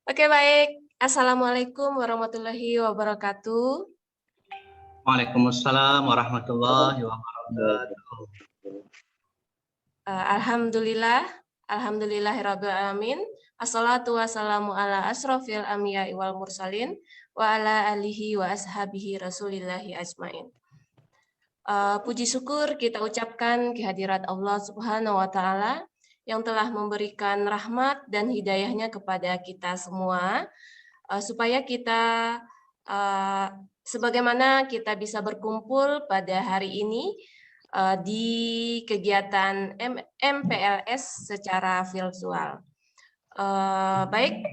Oke, baik. Assalamualaikum warahmatullahi wabarakatuh. Waalaikumsalam warahmatullahi wabarakatuh. Alhamdulillah, alhamdulillahirabbil alamin. Assalatu wassalamu ala asrofil anbiya'i wal mursalin wa ala alihi wa ashabihi rasulillahi ajmain. Puji syukur kita ucapkan kehadirat Allah Subhanahu wa taala yang telah memberikan rahmat dan hidayahnya kepada kita semua, supaya kita sebagaimana kita bisa berkumpul pada hari ini di kegiatan MPLS secara virtual. Baik,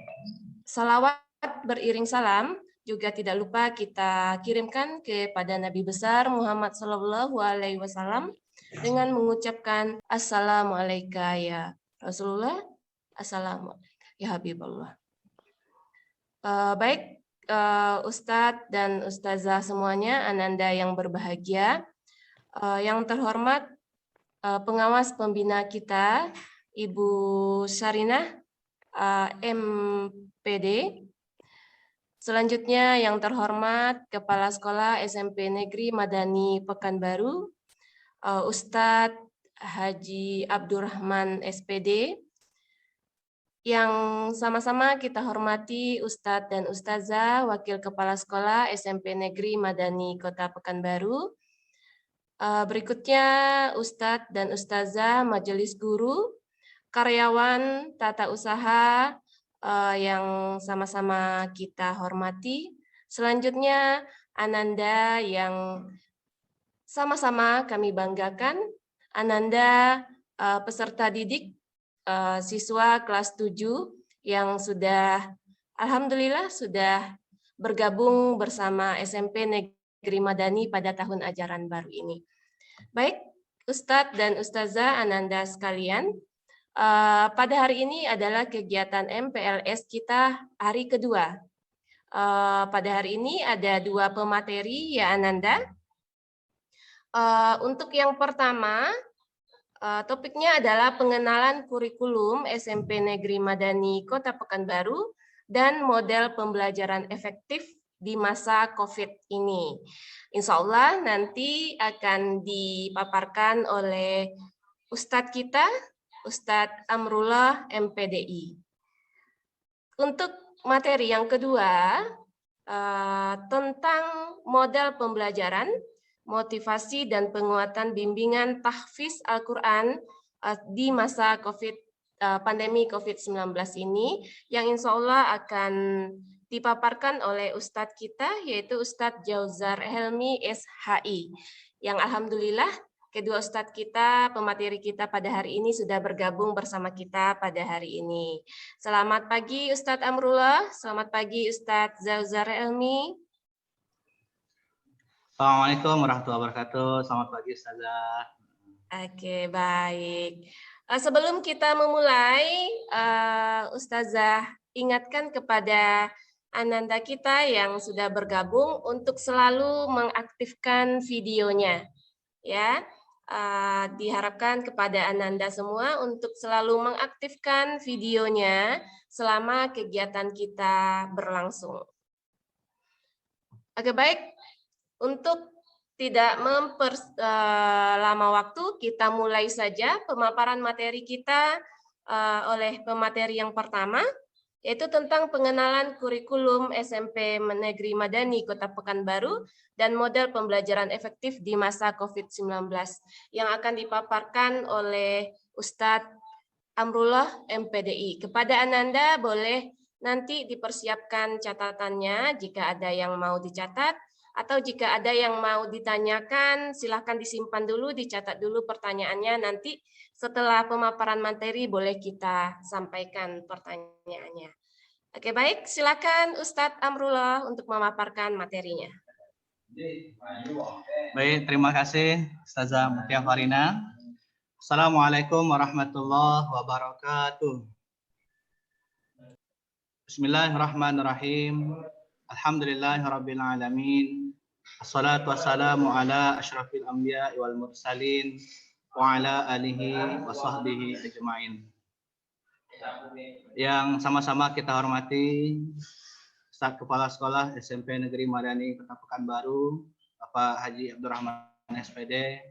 salawat beriring salam juga tidak lupa kita kirimkan kepada Nabi besar Muhammad Sallallahu Alaihi Wasallam dengan mengucapkan Assalamualaikum ya Rasulullah, Assalamualaikum ya Habibullah. Baik, Ustadz dan Ustazah semuanya, Ananda yang berbahagia, yang terhormat pengawas pembina kita, Ibu Sarinah, MPD. Selanjutnya yang terhormat Kepala Sekolah SMP Negeri Madani Pekanbaru, Ustadz Haji Abdurrahman SPD, yang sama-sama kita hormati Ustadz dan Ustazah Wakil Kepala Sekolah SMP Negeri Madani Kota Pekanbaru. Berikutnya Ustadz dan Ustazah Majelis Guru, karyawan tata usaha yang sama-sama kita hormati. Selanjutnya Ananda yang sama-sama kami banggakan, Ananda peserta didik siswa kelas 7 yang sudah alhamdulillah sudah bergabung bersama SMP Negeri Madani pada tahun ajaran baru ini. Baik, Ustadz dan Ustazah Ananda sekalian, pada hari ini adalah kegiatan MPLS kita hari kedua. Pada hari ini ada 2 pemateri ya Ananda. Untuk yang pertama, topiknya adalah pengenalan kurikulum SMP Negeri Madani Kota Pekanbaru dan model pembelajaran efektif di masa COVID ini. Insya Allah nanti akan dipaparkan oleh Ustadz kita, Ustadz Amrullah MPDI. Untuk materi yang kedua, tentang model pembelajaran, motivasi dan penguatan bimbingan tahfiz Al-Quran di masa pandemi COVID-19 ini, yang insya Allah akan dipaparkan oleh Ustadz kita, yaitu Ustadz Jauzar Helmi SHI, yang alhamdulillah kedua Ustadz kita, pemateri kita pada hari ini sudah bergabung bersama kita pada hari ini. Selamat pagi Ustadz Amrullah, selamat pagi Ustadz Jauzar Helmi. Assalamualaikum warahmatullahi wabarakatuh. Selamat pagi Ustazah. Oke, baik. Sebelum kita memulai, Ustazah ingatkan kepada Ananda kita yang sudah bergabung untuk selalu mengaktifkan videonya. Ya, diharapkan kepada Ananda semua untuk selalu mengaktifkan videonya selama kegiatan kita berlangsung. Oke, baik. Untuk tidak memperlama waktu, kita mulai saja pemaparan materi kita oleh pemateri yang pertama, yaitu tentang pengenalan kurikulum SMP Negeri Madani Kota Pekanbaru dan model pembelajaran efektif di masa COVID-19 yang akan dipaparkan oleh Ustadz Amrullah MPDI. Kepada Ananda boleh nanti dipersiapkan catatannya jika ada yang mau dicatat, atau jika ada yang mau ditanyakan, silahkan disimpan dulu, dicatat dulu pertanyaannya. Nanti setelah pemaparan materi boleh kita sampaikan pertanyaannya. Oke, baik. Silakan Ustadz Amrullah untuk memaparkan materinya. Baik, terima kasih Ustazah Mutia Farina. Assalamualaikum warahmatullahi wabarakatuh. Bismillahirrahmanirrahim. Alhamdulillahirabbil alamin. Assalatu wassalamu ala asyrafil anbiya'i wal mursalin wa ala alihi wa sahbihi ajmain. Yang sama-sama kita hormati Staf Kepala Sekolah SMP Negeri Madani Kota Pekanbaru, Bapak Haji Abdurrahman SPD.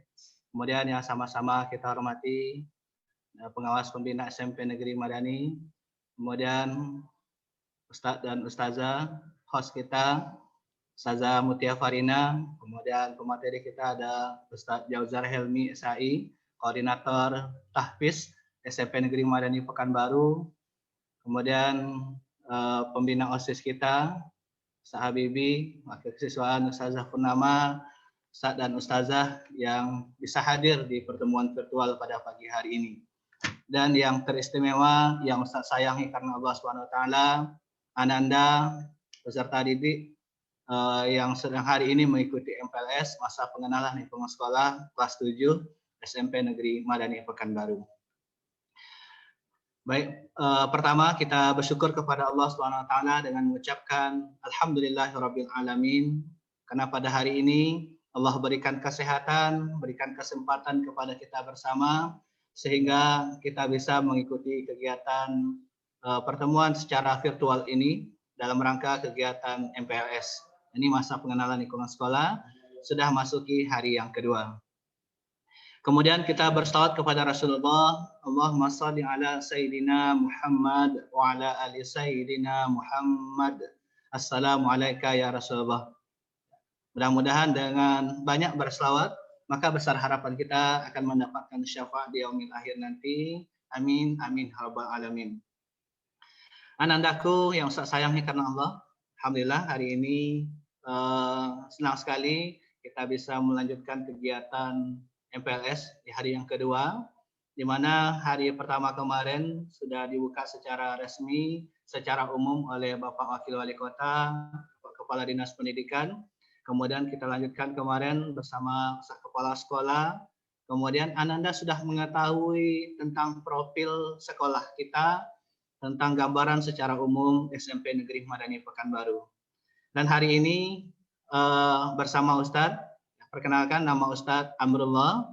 Kemudian yang sama-sama kita hormati pengawas pembina SMP Negeri Madani, kemudian Ustadz dan Ustazah, host kita, Ustazah Mutia Farina, kemudian pemateri kita ada Ustadz Jauzar Helmi SAI, Koordinator Tahfiz SMP Negeri Madani Pekanbaru, kemudian pembina OSIS kita, Ustaz Habibi, Wakil Kesiswaan Ustazah Purnama, Ustadz dan Ustazah yang bisa hadir di pertemuan virtual pada pagi hari ini. Dan yang teristimewa, yang Ustadz sayangi karena Allah SWT, Ananda, peserta didik yang sedang hari ini mengikuti MPLS, masa pengenalan lingkungan sekolah, kelas 7, SMP Negeri Madani Pekanbaru. Baik, pertama kita bersyukur kepada Allah SWT dengan mengucapkan Alhamdulillahirabbil alamin, karena pada hari ini Allah berikan kesehatan, berikan kesempatan kepada kita bersama sehingga kita bisa mengikuti kegiatan pertemuan secara virtual ini dalam rangka kegiatan MPLS. Ini masa pengenalan lingkungan sekolah sudah masuki hari yang kedua. Kemudian kita bersalawat kepada Rasulullah, Allahumma shalli ala Sayyidina Muhammad wa ala ali Sayyidina Muhammad. Assalamualaikum ya Rasulullah. Mudah-mudahan dengan banyak bersalawat, maka besar harapan kita akan mendapatkan syafaat di yaumil akhir nanti. Amin, amin, rabbal alamin. Anandaku yang saya sayangi karena Allah, alhamdulillah hari ini senang sekali kita bisa melanjutkan kegiatan MPLS di hari yang kedua, di mana hari pertama kemarin sudah dibuka secara resmi, secara umum oleh Bapak Wakil Wali Kota, Bapak Kepala Dinas Pendidikan. Kemudian kita lanjutkan kemarin bersama Kepala Sekolah. Kemudian Ananda sudah mengetahui tentang profil sekolah kita, tentang gambaran secara umum SMP Negeri Madani Pekanbaru. Dan hari ini bersama Ustadz, perkenalkan nama Ustadz Amrullah.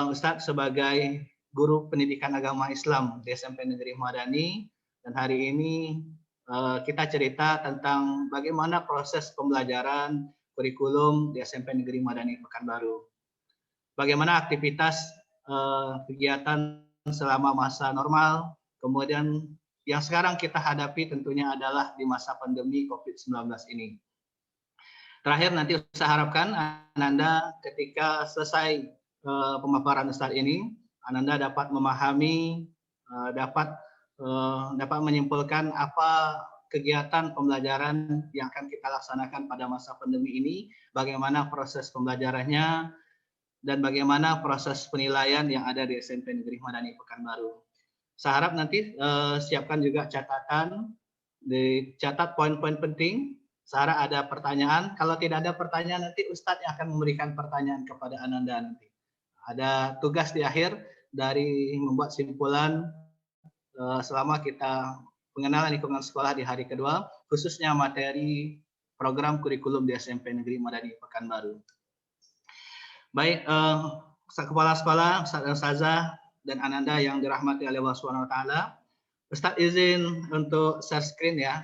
Ustadz sebagai guru pendidikan agama Islam di SMP Negeri Madani, dan hari ini kita cerita tentang bagaimana proses pembelajaran kurikulum di SMP Negeri Madani Pekanbaru. Bagaimana aktivitas kegiatan selama masa normal, kemudian yang sekarang kita hadapi tentunya adalah di masa pandemi COVID-19 ini. Terakhir nanti saya harapkan Ananda ketika selesai pemaparan Ustadz ini, Ananda dapat memahami, dapat menyimpulkan apa kegiatan pembelajaran yang akan kita laksanakan pada masa pandemi ini, bagaimana proses pembelajarannya, dan bagaimana proses penilaian yang ada di SMP Negeri Madani Pekanbaru. Saya harap nanti siapkan juga catatan, dicatat poin-poin penting. Saya ada pertanyaan, kalau tidak ada pertanyaan nanti Ustadz yang akan memberikan pertanyaan kepada Ananda nanti. Ada tugas di akhir dari membuat simpulan selama kita pengenalan lingkungan sekolah di hari kedua, khususnya materi program kurikulum di SMP Negeri Madani Pekanbaru. Baik, Kepala Sekolah, Ustazah, dan Ananda yang dirahmati oleh Allah SWT, Ustadz izin untuk share screen ya.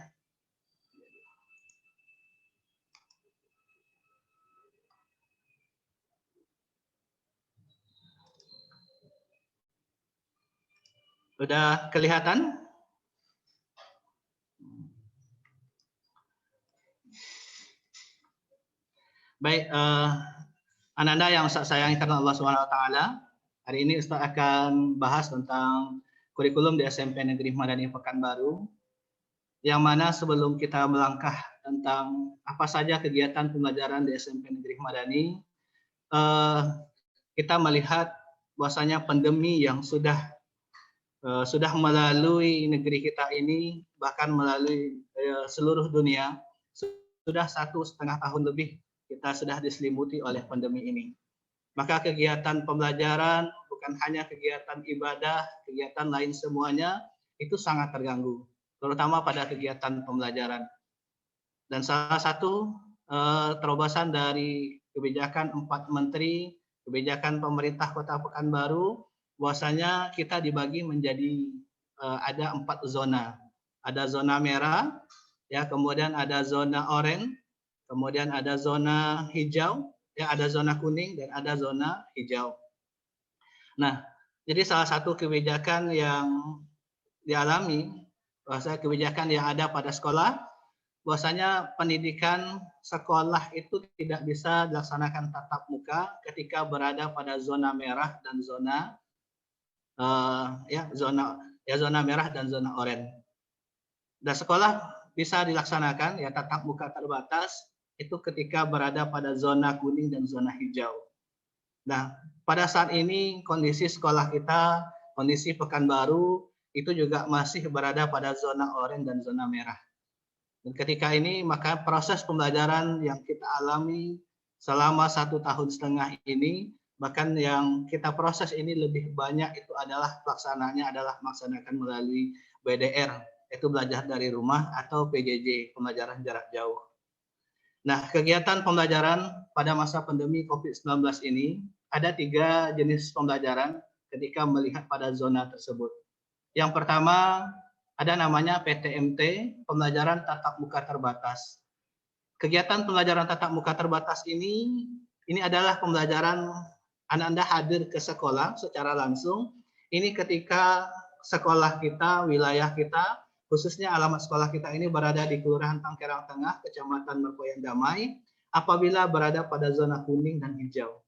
Sudah kelihatan? Baik, Ananda yang saya sayangi karena Allah SWT, hari ini Ustaz akan bahas tentang kurikulum di SMP Negeri Madani Pekanbaru, yang mana sebelum kita melangkah tentang apa saja kegiatan pembelajaran di SMP Negeri Madani, kita melihat bahwasanya pandemi yang sudah melalui negeri kita ini, bahkan melalui seluruh dunia, sudah 1,5 tahun lebih kita sudah diselimuti oleh pandemi ini. Maka kegiatan pembelajaran bukan hanya kegiatan ibadah, kegiatan lain semuanya itu sangat terganggu, terutama pada kegiatan pembelajaran. Dan salah satu terobosan dari kebijakan 4 menteri, kebijakan pemerintah Kota Pekanbaru bahwasanya kita dibagi menjadi ada 4 zona. Ada zona merah, ya, kemudian ada zona oranye, kemudian ada zona hijau, ya, ada zona kuning dan ada zona hijau. Nah, jadi salah satu kebijakan yang dialami, bahwasanya kebijakan yang ada pada sekolah, bahwasanya pendidikan sekolah itu tidak bisa dilaksanakan tatap muka ketika berada pada zona merah dan zona zona merah dan zona oranye. Dan sekolah bisa dilaksanakan ya tatap muka terbatas itu ketika berada pada zona kuning dan zona hijau. Nah, pada saat ini kondisi sekolah kita, kondisi Pekanbaru itu juga masih berada pada zona oranye dan zona merah. Dan ketika ini maka proses pembelajaran yang kita alami selama 1,5 tahun ini, bahkan yang kita proses ini lebih banyak itu adalah pelaksanaannya adalah melaksanakan melalui BDR, yaitu belajar dari rumah atau PJJ, pembelajaran jarak jauh. Nah, kegiatan pembelajaran pada masa pandemi COVID-19 ini ada 3 jenis pembelajaran ketika melihat pada zona tersebut. Yang pertama ada namanya PTMT, pembelajaran tatap muka terbatas. Kegiatan pembelajaran tatap muka terbatas ini adalah pembelajaran Anda hadir ke sekolah secara langsung. Ini ketika sekolah kita, wilayah kita, khususnya alamat sekolah kita ini berada di Kelurahan Tangkerang Tengah, Kecamatan Merkoyan Damai, apabila berada pada zona kuning dan hijau.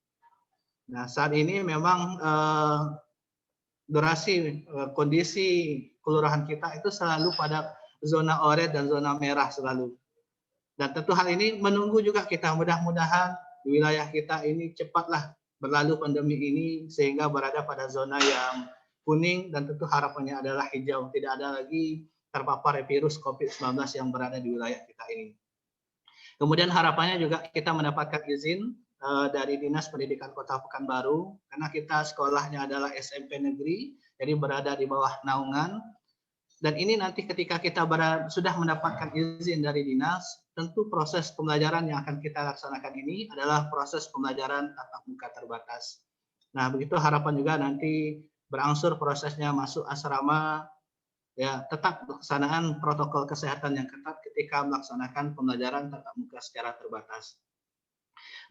Nah, saat ini memang durasi kondisi kelurahan kita itu selalu pada zona oranye dan zona merah selalu. Dan tentu hal ini menunggu juga kita, mudah-mudahan di wilayah kita ini cepatlah berlalu pandemi ini sehingga berada pada zona yang kuning dan tentu harapannya adalah hijau, tidak ada lagi terpapar virus COVID-19 yang berada di wilayah kita ini. Kemudian harapannya juga kita mendapatkan izin dari Dinas Pendidikan Kota Pekanbaru, karena kita sekolahnya adalah SMP negeri, jadi berada di bawah naungan. Dan ini nanti ketika kita sudah mendapatkan izin dari dinas, tentu proses pembelajaran yang akan kita laksanakan ini adalah proses pembelajaran tatap muka terbatas. Nah, begitu harapan juga nanti berangsur prosesnya masuk asrama, ya tetap pelaksanaan protokol kesehatan yang ketat ketika melaksanakan pembelajaran tatap muka secara terbatas.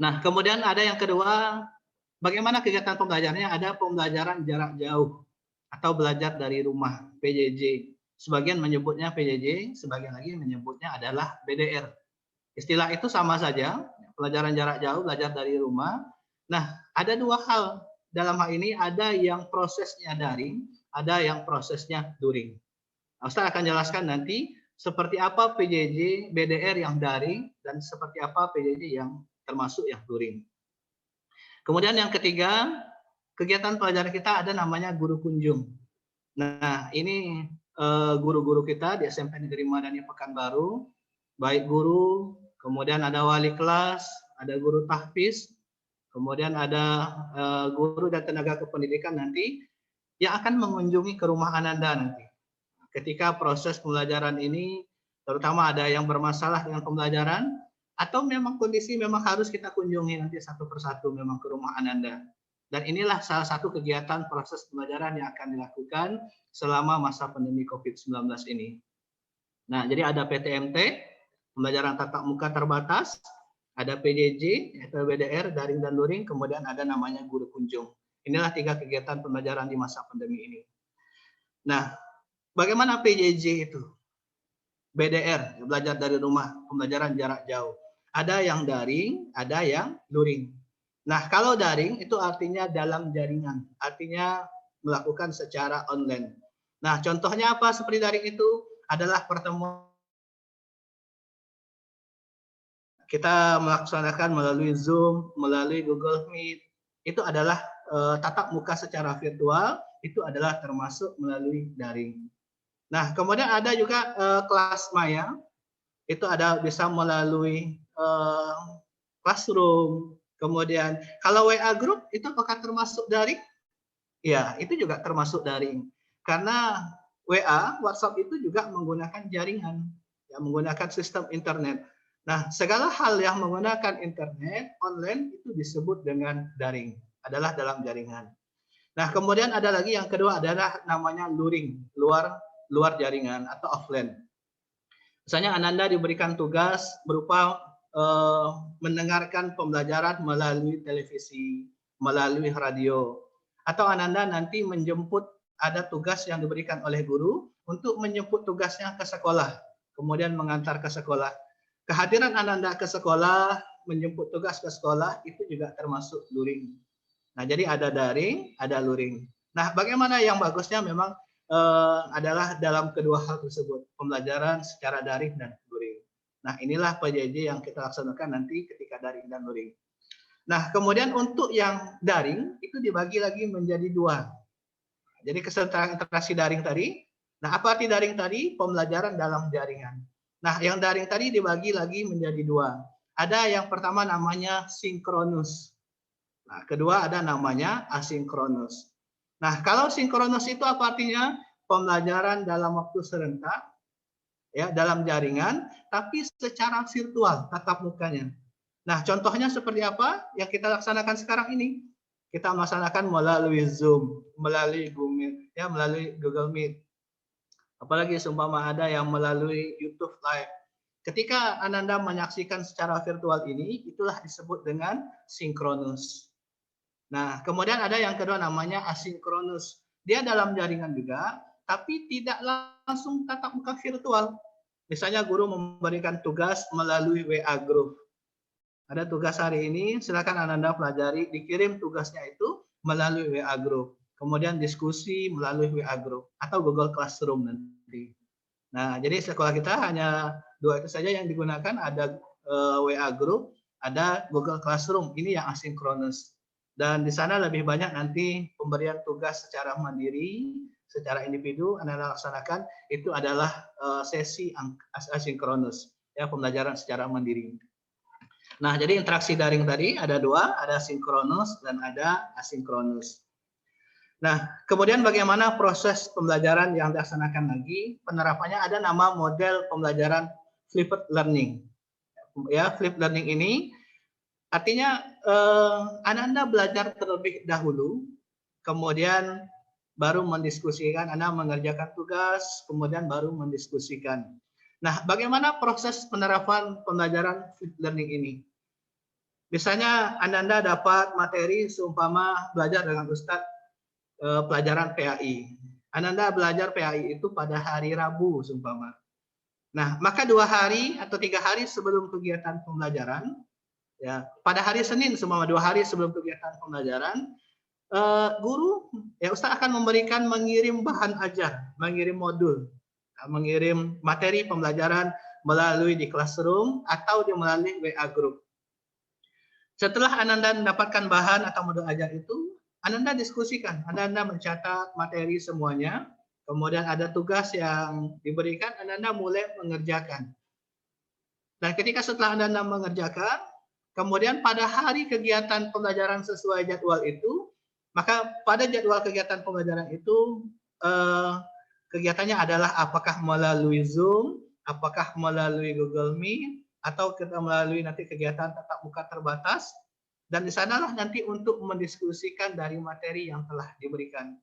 Nah, kemudian ada yang kedua, bagaimana kegiatan pembelajarannya? Ada pembelajaran jarak jauh atau belajar dari rumah, PJJ. Sebagian menyebutnya PJJ, sebagian lagi menyebutnya adalah BDR. Istilah itu sama saja, pelajaran jarak jauh, belajar dari rumah. Nah, ada 2 hal dalam hal ini, ada yang prosesnya daring, ada yang prosesnya luring. Ustaz akan jelaskan nanti seperti apa PJJ BDR yang daring dan seperti apa PJJ yang termasuk yang luring. Kemudian yang ketiga, kegiatan pelajaran kita ada namanya guru kunjung. Nah, ini guru-guru kita di SMP Negeri Madani Pekanbaru, baik guru, kemudian ada wali kelas, ada guru tahfiz, kemudian ada guru dan tenaga kependidikan nanti yang akan mengunjungi ke rumah Ananda nanti. Ketika proses pembelajaran ini, terutama ada yang bermasalah dengan pembelajaran, atau memang kondisi memang harus kita kunjungi nanti satu persatu memang ke rumah Ananda. Dan inilah salah satu kegiatan proses pembelajaran yang akan dilakukan selama masa pandemi COVID-19 ini. Nah, jadi ada PTMT, pembelajaran tatap muka terbatas, ada PJJ, yaitu BDR, daring dan luring, kemudian ada namanya guru kunjung. Inilah 3 kegiatan pembelajaran di masa pandemi ini. Nah, bagaimana PJJ itu? BDR, belajar dari rumah, pembelajaran jarak jauh. Ada yang daring, ada yang luring. Nah, kalau daring itu artinya dalam jaringan, artinya melakukan secara online. Nah, contohnya apa seperti daring itu adalah pertemuan kita melaksanakan melalui Zoom, melalui Google Meet. Itu adalah tatap muka secara virtual, itu adalah termasuk melalui daring. Nah, kemudian ada juga kelas maya, itu ada bisa melalui classroom. Kemudian kalau WA group itu apakah termasuk daring? Ya, itu juga termasuk daring. Karena WA, WhatsApp itu juga menggunakan jaringan, ya, menggunakan sistem internet. Nah, segala hal yang menggunakan internet online itu disebut dengan daring, adalah dalam jaringan. Nah, kemudian ada lagi yang kedua adalah namanya luring, luar jaringan atau offline. Misalnya Ananda diberikan tugas berupa mendengarkan pembelajaran melalui televisi, melalui radio, atau Ananda nanti menjemput, ada tugas yang diberikan oleh guru untuk menjemput tugasnya ke sekolah, kemudian mengantar ke sekolah. Kehadiran Ananda ke sekolah, menjemput tugas ke sekolah, itu juga termasuk luring. Nah, jadi ada daring, ada luring. Nah, bagaimana yang bagusnya memang adalah dalam kedua hal tersebut, pembelajaran secara daring dan luring. Nah, inilah PJJ yang kita laksanakan nanti ketika daring dan luring. Nah, kemudian untuk yang daring itu dibagi lagi menjadi dua. Jadi kesetaraan interaksi daring tadi. Nah, apa arti daring tadi? Pembelajaran dalam jaringan. Nah, yang daring tadi dibagi lagi menjadi dua. Ada yang pertama namanya sinkronus. Nah, kedua ada namanya asinkronus. Nah, kalau sinkronus itu apa artinya? Pembelajaran dalam waktu serentak, ya, dalam jaringan, tapi secara virtual, tatap mukanya. Nah, contohnya seperti apa yang kita laksanakan sekarang ini? Kita melaksanakan melalui Zoom, melalui Google, ya, melalui Google Meet. Apalagi seumpama ada yang melalui YouTube Live. Ketika Ananda menyaksikan secara virtual ini, itulah disebut dengan sinkronus. Nah, kemudian ada yang kedua namanya asinkronus. Dia dalam jaringan juga, tapi tidak langsung tatap muka virtual. Misalnya guru memberikan tugas melalui WA Group. Ada tugas hari ini, silakan Ananda pelajari, dikirim tugasnya itu melalui WA Group. Kemudian diskusi melalui WA Group atau Google Classroom nanti. Nah, jadi sekolah kita hanya dua itu saja yang digunakan, ada WA Group, ada Google Classroom. Ini yang asinkronus. Dan di sana lebih banyak nanti pemberian tugas secara mandiri, secara individu, Anda laksanakan, itu adalah sesi asinkronus, ya, pembelajaran secara mandiri. Nah, jadi interaksi daring tadi ada dua, ada sinkronus dan ada asinkronus. Nah, kemudian bagaimana proses pembelajaran yang dilaksanakan lagi? Penerapannya ada nama model pembelajaran flipped learning. Ya, flipped learning ini artinya Anda belajar terlebih dahulu, kemudian baru mendiskusikan, Anda mengerjakan tugas, kemudian baru mendiskusikan. Nah, bagaimana proses penerapan pembelajaran flipped learning ini? Misalnya Anda dapat materi seumpama belajar dengan Ustadz pelajaran PAI. Anda belajar PAI itu pada hari Rabu seumpama. Nah, maka 2 hari atau 3 hari sebelum kegiatan pembelajaran, ya, pada hari Senin semua 2 hari sebelum kegiatan pembelajaran, guru, ya, Ustaz akan mengirim bahan ajar, mengirim modul, mengirim materi pembelajaran melalui di Classroom atau melalui WA Group. Setelah Ananda mendapatkan bahan atau modul ajar itu, Ananda diskusikan, Ananda mencatat materi semuanya, kemudian ada tugas yang diberikan, Ananda mulai mengerjakan. Dan ketika setelah Ananda mengerjakan, kemudian pada hari kegiatan pembelajaran sesuai jadwal itu, maka pada jadwal kegiatan pembelajaran itu, kegiatannya adalah apakah melalui Zoom, apakah melalui Google Meet, atau kita melalui nanti kegiatan tatap muka terbatas, dan di sanalah nanti untuk mendiskusikan dari materi yang telah diberikan.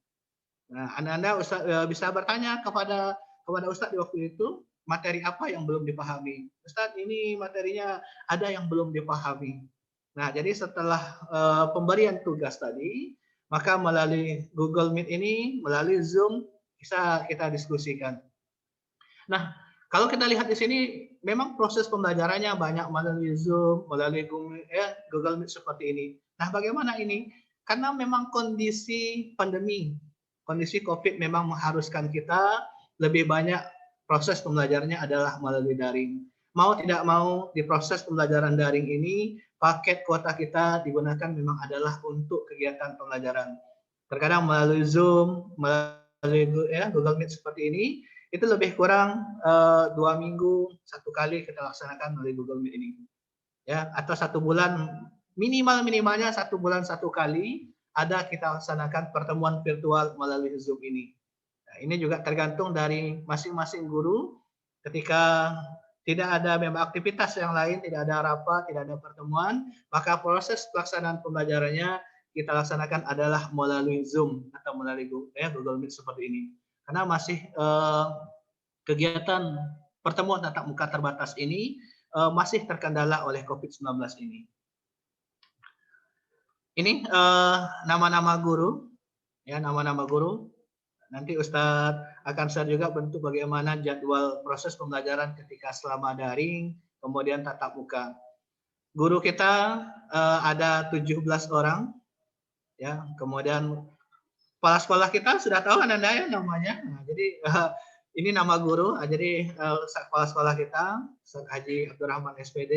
Nah, Anda bisa bertanya kepada Ustadz di waktu itu, materi apa yang belum dipahami. Ustadz, ini materinya ada yang belum dipahami. Nah, jadi setelah pemberian tugas tadi, maka melalui Google Meet ini, melalui Zoom, bisa kita diskusikan. Nah, kalau kita lihat di sini, memang proses pembelajarannya banyak melalui Zoom, melalui Google Meet seperti ini. Nah, bagaimana ini? Karena memang kondisi pandemi, kondisi COVID memang mengharuskan kita lebih banyak proses pembelajarannya adalah melalui daring. Mau tidak mau di proses pembelajaran daring ini, paket kuota kita digunakan memang adalah untuk kegiatan pembelajaran. Terkadang melalui Zoom, melalui Google Meet seperti ini, itu lebih kurang 2 minggu 1 kali kita laksanakan melalui Google Meet ini, ya, atau 1 bulan minimalnya 1 bulan 1 kali ada kita laksanakan pertemuan virtual melalui Zoom ini. Nah, ini juga tergantung dari masing-masing guru. Ketika tidak ada memang aktivitas yang lain, tidak ada rapat, tidak ada pertemuan, maka proses pelaksanaan pembelajarannya kita laksanakan adalah melalui Zoom atau melalui Google Meet seperti ini. Karena masih kegiatan pertemuan tatap muka terbatas ini masih terkendala oleh COVID-19 ini. Ini nama-nama guru, ya nama-nama guru. Nanti Ustadz akan share juga bentuk bagaimana jadwal proses pembelajaran ketika selama daring, kemudian tatap muka. Guru kita ada 17 orang, ya. Kemudian kepala sekolah kita sudah tahu Ananda ya namanya. Nah, jadi ini nama guru. Jadi kepala sekolah kita Ustadz Haji Abdurrahman SPD.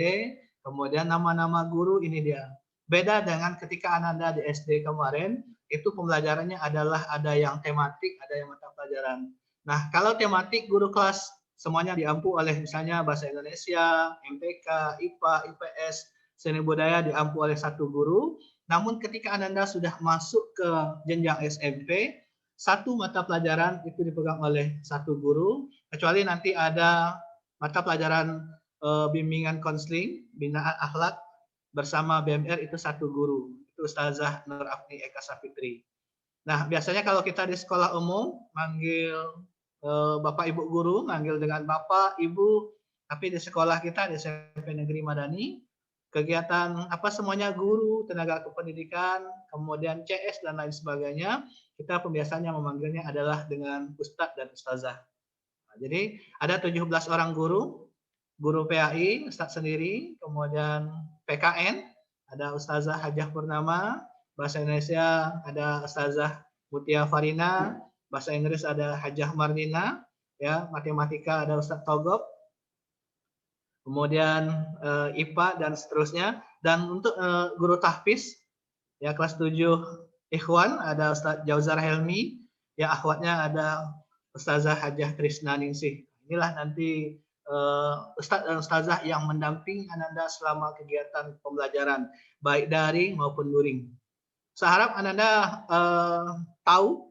Kemudian nama-nama guru ini dia. Beda dengan ketika Ananda di SD kemarin, itu pembelajarannya adalah ada yang tematik, ada yang mata pelajaran. Nah, kalau tematik guru kelas semuanya diampu oleh misalnya bahasa Indonesia, MPK, IPA, IPS, seni budaya diampu oleh satu guru. Namun ketika Ananda sudah masuk ke jenjang SMP, satu mata pelajaran itu dipegang oleh satu guru, kecuali nanti ada mata pelajaran bimbingan konseling, binaan akhlak bersama BMR itu satu guru. Ustazah Nur Afni Eka Safitri. Nah, biasanya kalau kita di sekolah umum manggil Bapak Ibu guru, manggil dengan Bapak, Ibu, tapi di sekolah kita di SMP Negeri Madani, kegiatan apa semuanya guru, tenaga kependidikan, kemudian CS dan lain sebagainya, kita pembiasaannya memanggilnya adalah dengan Ustadz dan Ustazah. Nah, jadi ada 17 orang guru PAI, Ustadz sendiri, kemudian PKN, ada Ustazah Hajah Purnama, bahasa Indonesia ada Ustazah Mutia Farina, bahasa Inggris ada Hajah Marnina, ya, matematika ada Ustadz Togop, kemudian IPA dan seterusnya. Dan untuk guru tahfiz, ya kelas 7 Ikhwan ada Ustadz Jauzar Helmi, ya akhwatnya ada Ustazah Hajah Trisna Ningsih. Inilah nanti Ustadz dan Ustazah yang mendampingi Ananda selama kegiatan pembelajaran, baik daring maupun luring. Saya harap Ananda tahu,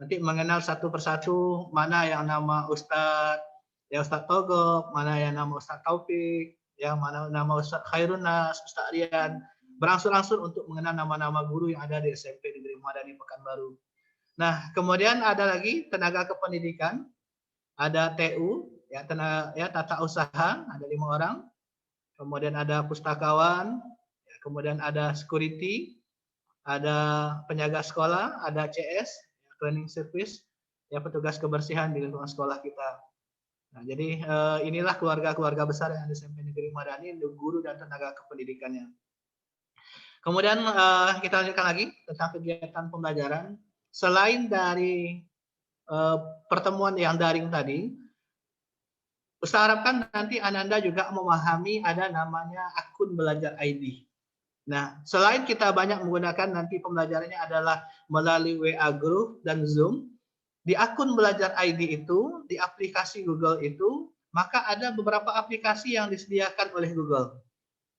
nanti mengenal satu persatu mana yang nama Ustadz, ya Ustadz Togop, mana yang nama Ustadz Taufik, ya mana nama Ustadz Khairunas, Ustadz Rian, berangsur-angsur untuk mengenal nama-nama guru yang ada di SMP Negeri Madani Pekanbaru. Nah, kemudian ada lagi tenaga kependidikan, ada TU, ya tata usaha ada 5 orang, kemudian ada pustakawan, ya, kemudian ada security, ada penjaga sekolah, ada CS, ya, cleaning service, ya petugas kebersihan di lingkungan sekolah kita. Nah, jadi inilah keluarga-keluarga besar yang ada di SMP Negeri Madani, guru dan tenaga kependidikannya. Kemudian kita lanjutkan lagi tentang kegiatan pembelajaran. Selain dari pertemuan yang daring tadi, Ustaz harapkan nanti Ananda juga memahami ada namanya akun belajar ID. Nah, selain kita banyak menggunakan nanti pembelajarannya adalah melalui WA Group dan Zoom, di akun belajar ID itu, di aplikasi Google itu, maka ada beberapa aplikasi yang disediakan oleh Google.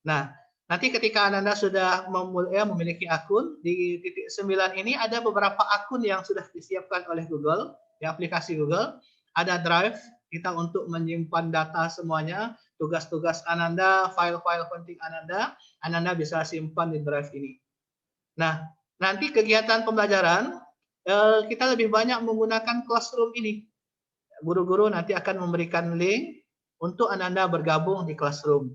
Nah, nanti ketika Ananda sudah memiliki akun, di titik 9 ini ada beberapa akun yang sudah disiapkan oleh Google, di aplikasi Google, ada Drive, kita untuk menyimpan data semuanya, tugas-tugas Ananda, file-file penting Ananda bisa simpan di Drive ini. Nah, nanti kegiatan pembelajaran, kita lebih banyak menggunakan Classroom ini. Guru-guru nanti akan memberikan link untuk Ananda bergabung di Classroom.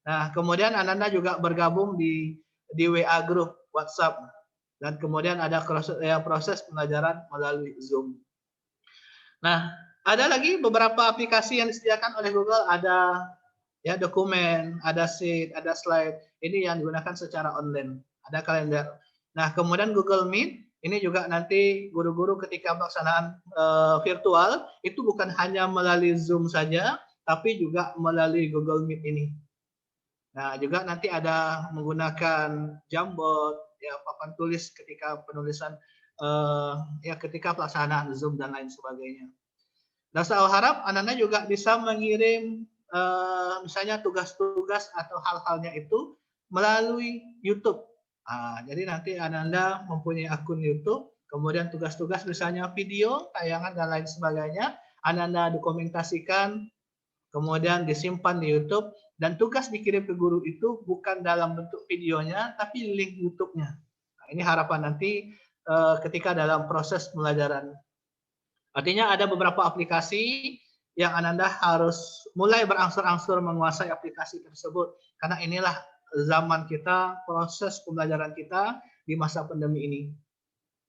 Nah, kemudian Ananda juga bergabung di WA Group, WhatsApp. Dan kemudian ada proses pembelajaran melalui Zoom. Nah, ada lagi beberapa aplikasi yang disediakan oleh Google, ada ya dokumen, ada sheet, ada slide. Ini yang digunakan secara online. Ada kalender. Nah, kemudian Google Meet, ini juga nanti guru-guru ketika pelaksanaan virtual, itu bukan hanya melalui Zoom saja, tapi juga melalui Google Meet ini. Nah, juga nanti ada menggunakan Jamboard, ya papan tulis ketika penulisan, ya ketika pelaksanaan Zoom dan lain sebagainya. Nah, saya harap Ananda juga bisa mengirim misalnya tugas-tugas atau hal-halnya itu melalui YouTube. Jadi nanti Ananda mempunyai akun YouTube, kemudian tugas-tugas misalnya video, tayangan dan lain sebagainya, Ananda dokumentasikan, kemudian disimpan di YouTube, dan tugas dikirim ke guru itu bukan dalam bentuk videonya, tapi link YouTube-nya. Nah, Ini harapan nanti ketika dalam proses pembelajaran. Artinya ada beberapa aplikasi yang Ananda harus mulai berangsur-angsur menguasai aplikasi tersebut. Karena inilah zaman kita, proses pembelajaran kita di masa pandemi ini.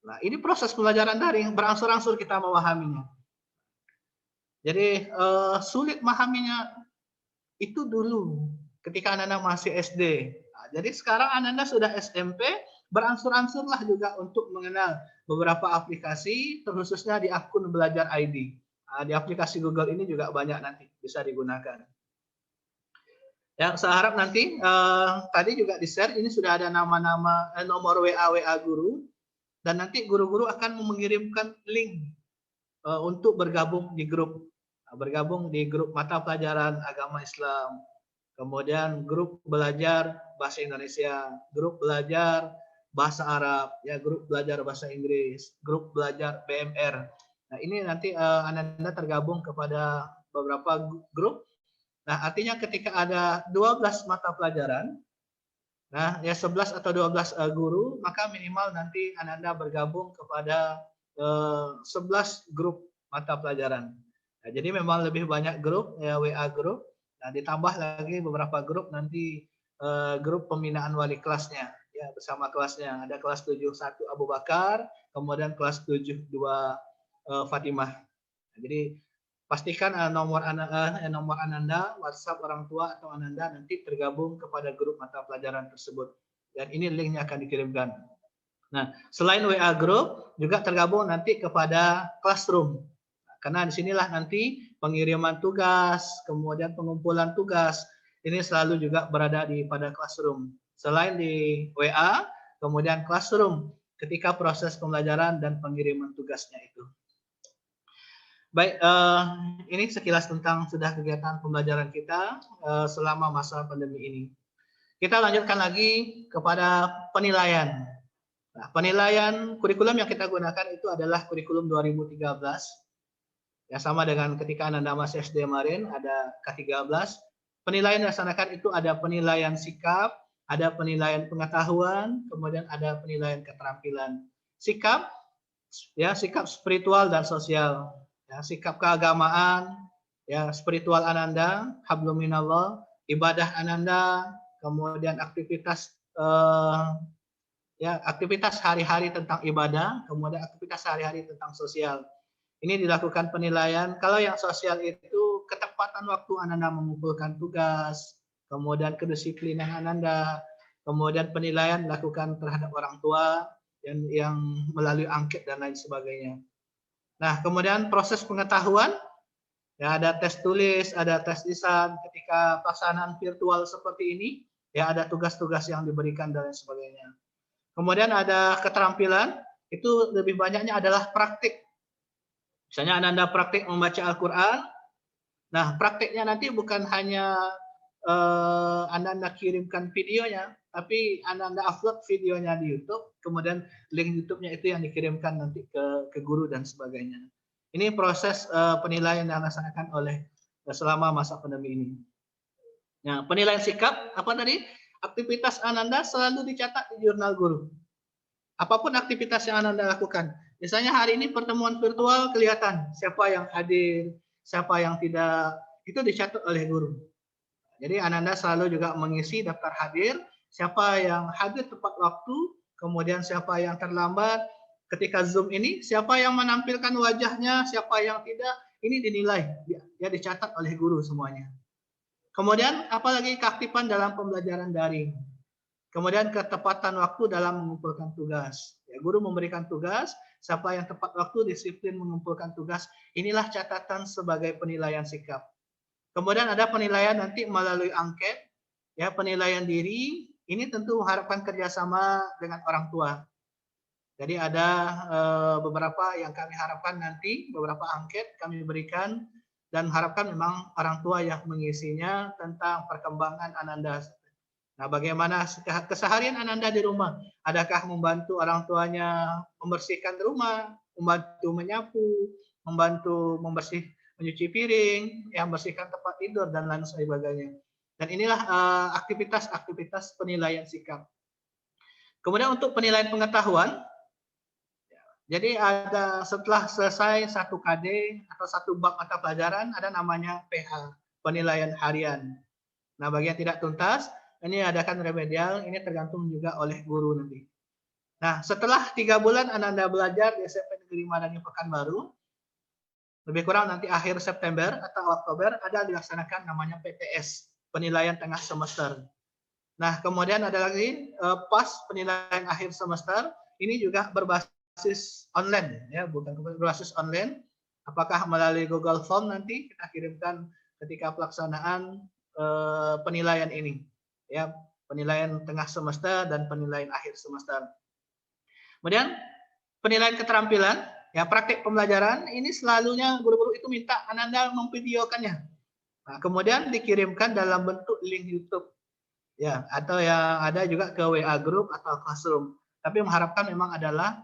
Nah, ini proses pembelajaran daring, berangsur-angsur kita memahaminya. Jadi sulit memahaminya itu dulu ketika Ananda masih SD. Nah, jadi sekarang Ananda sudah SMP, berangsur-angsurlah juga untuk mengenal beberapa aplikasi, terkhususnya di akun Belajar ID. Nah, di aplikasi Google ini juga banyak nanti bisa digunakan. Ya, saya harap nanti tadi juga di-share ini sudah ada nama-nama nomor WA guru, dan nanti guru-guru akan mengirimkan link untuk bergabung di grup. Bergabung di grup mata pelajaran agama Islam, kemudian grup belajar bahasa Indonesia, grup belajar bahasa Arab, ya grup belajar bahasa Inggris, grup belajar BMR. Nah, ini nanti Ananda tergabung kepada beberapa grup. Nah, artinya ketika ada 12 mata pelajaran, nah ya 11 atau 12 guru, maka minimal nanti Ananda bergabung kepada 11 grup mata pelajaran. Nah, jadi memang lebih banyak grup, ya WA grup. Nah, ditambah lagi beberapa grup nanti grup pembinaan wali kelasnya, ya bersama kelasnya. Ada kelas 71 Abu Bakar, kemudian kelas 72 Fatimah. Nah, jadi pastikan nomor Ananda, WhatsApp orang tua atau Ananda nanti tergabung kepada grup mata pelajaran tersebut. Dan ini linknya akan dikirimkan. Nah, selain WA Group, juga tergabung nanti kepada Classroom. Karena disinilah nanti pengiriman tugas, kemudian pengumpulan tugas, ini selalu juga berada pada Classroom. Selain di WA, kemudian Classroom ketika proses pembelajaran dan pengiriman tugasnya itu. Baik, ini sekilas tentang sudah kegiatan pembelajaran kita selama masa pandemi ini. Kita lanjutkan lagi kepada penilaian. Nah, penilaian kurikulum yang kita gunakan itu adalah kurikulum 2013. Ya, sama dengan ketika Ananda masih SD kemarin, ada K13. Penilaian yang dilaksanakan itu ada penilaian sikap, ada penilaian pengetahuan, kemudian ada penilaian keterampilan. Sikap, ya sikap spiritual dan sosial. Ya, sikap keagamaan, ya spiritual Ananda, hablum minallah, ibadah Ananda, kemudian aktivitas ya aktivitas hari-hari tentang ibadah, kemudian aktivitas hari-hari tentang sosial. Ini dilakukan penilaian. Kalau yang sosial itu ketepatan waktu Ananda mengumpulkan tugas, kemudian kedisiplinan Ananda, kemudian penilaian dilakukan terhadap orang tua yang melalui angket dan lain sebagainya. Nah, kemudian proses pengetahuan, ya ada tes tulis, ada tes lisan. Ketika pelaksanaan virtual seperti ini, ya ada tugas-tugas yang diberikan dan lain sebagainya. Kemudian ada keterampilan, itu lebih banyaknya adalah praktik. Misalnya Ananda praktik membaca Al-Quran, nah praktiknya nanti bukan hanya Ananda kirimkan videonya, tapi Ananda upload videonya di YouTube, kemudian link YouTube-nya itu yang dikirimkan nanti ke guru dan sebagainya. Ini proses penilaian yang dilaksanakan oleh selama masa pandemi ini. Nah, penilaian sikap, apa tadi? Aktivitas Ananda selalu dicatat di jurnal guru. Apapun aktivitas yang Ananda lakukan. Misalnya hari ini pertemuan virtual kelihatan siapa yang hadir, siapa yang tidak, itu dicatat oleh guru. Jadi Ananda selalu juga mengisi daftar hadir, siapa yang hadir tepat waktu, kemudian siapa yang terlambat. Ketika Zoom ini, siapa yang menampilkan wajahnya, siapa yang tidak, ini dinilai, ya dicatat oleh guru semuanya. Kemudian apalagi keaktifan dalam pembelajaran daring. Kemudian ketepatan waktu dalam mengumpulkan tugas. Ya, guru memberikan tugas, siapa yang tepat waktu, disiplin mengumpulkan tugas. Inilah catatan sebagai penilaian sikap. Kemudian ada penilaian nanti melalui angket, ya penilaian diri. Ini tentu mengharapkan kerjasama dengan orang tua. Jadi ada beberapa yang kami harapkan nanti, beberapa angket kami berikan, dan harapkan memang orang tua yang mengisinya tentang perkembangan Ananda. Nah, bagaimana keseharian Ananda di rumah? Adakah membantu orang tuanya membersihkan rumah, membantu menyapu, membantu menyuci piring, yang membersihkan tempat tidur dan lain sebagainya. Dan inilah aktivitas-aktivitas penilaian sikap. Kemudian untuk penilaian pengetahuan, jadi ada setelah selesai satu KD atau satu bab mata pelajaran, ada namanya PH, penilaian harian. Nah, bagi yang tidak tuntas, ini adakan remedial, ini tergantung juga oleh guru nanti. Nah, setelah 3 bulan Ananda belajar di SMP Negeri Madani Pekanbaru, lebih kurang nanti akhir September atau Oktober, ada dilaksanakan namanya PTS, penilaian tengah semester. Nah, kemudian ada lagi pas penilaian akhir semester, ini juga berbasis online, ya, bukan berbasis online. Apakah melalui Google Form nanti kita kirimkan ketika pelaksanaan penilaian ini, ya, penilaian tengah semester dan penilaian akhir semester. Kemudian penilaian keterampilan, ya, praktik pembelajaran ini selalunya guru-guru itu minta Ananda memvideokannya. Nah, kemudian dikirimkan dalam bentuk link YouTube. Ya, atau yang ada juga ke WA group atau classroom. Tapi mengharapkan memang adalah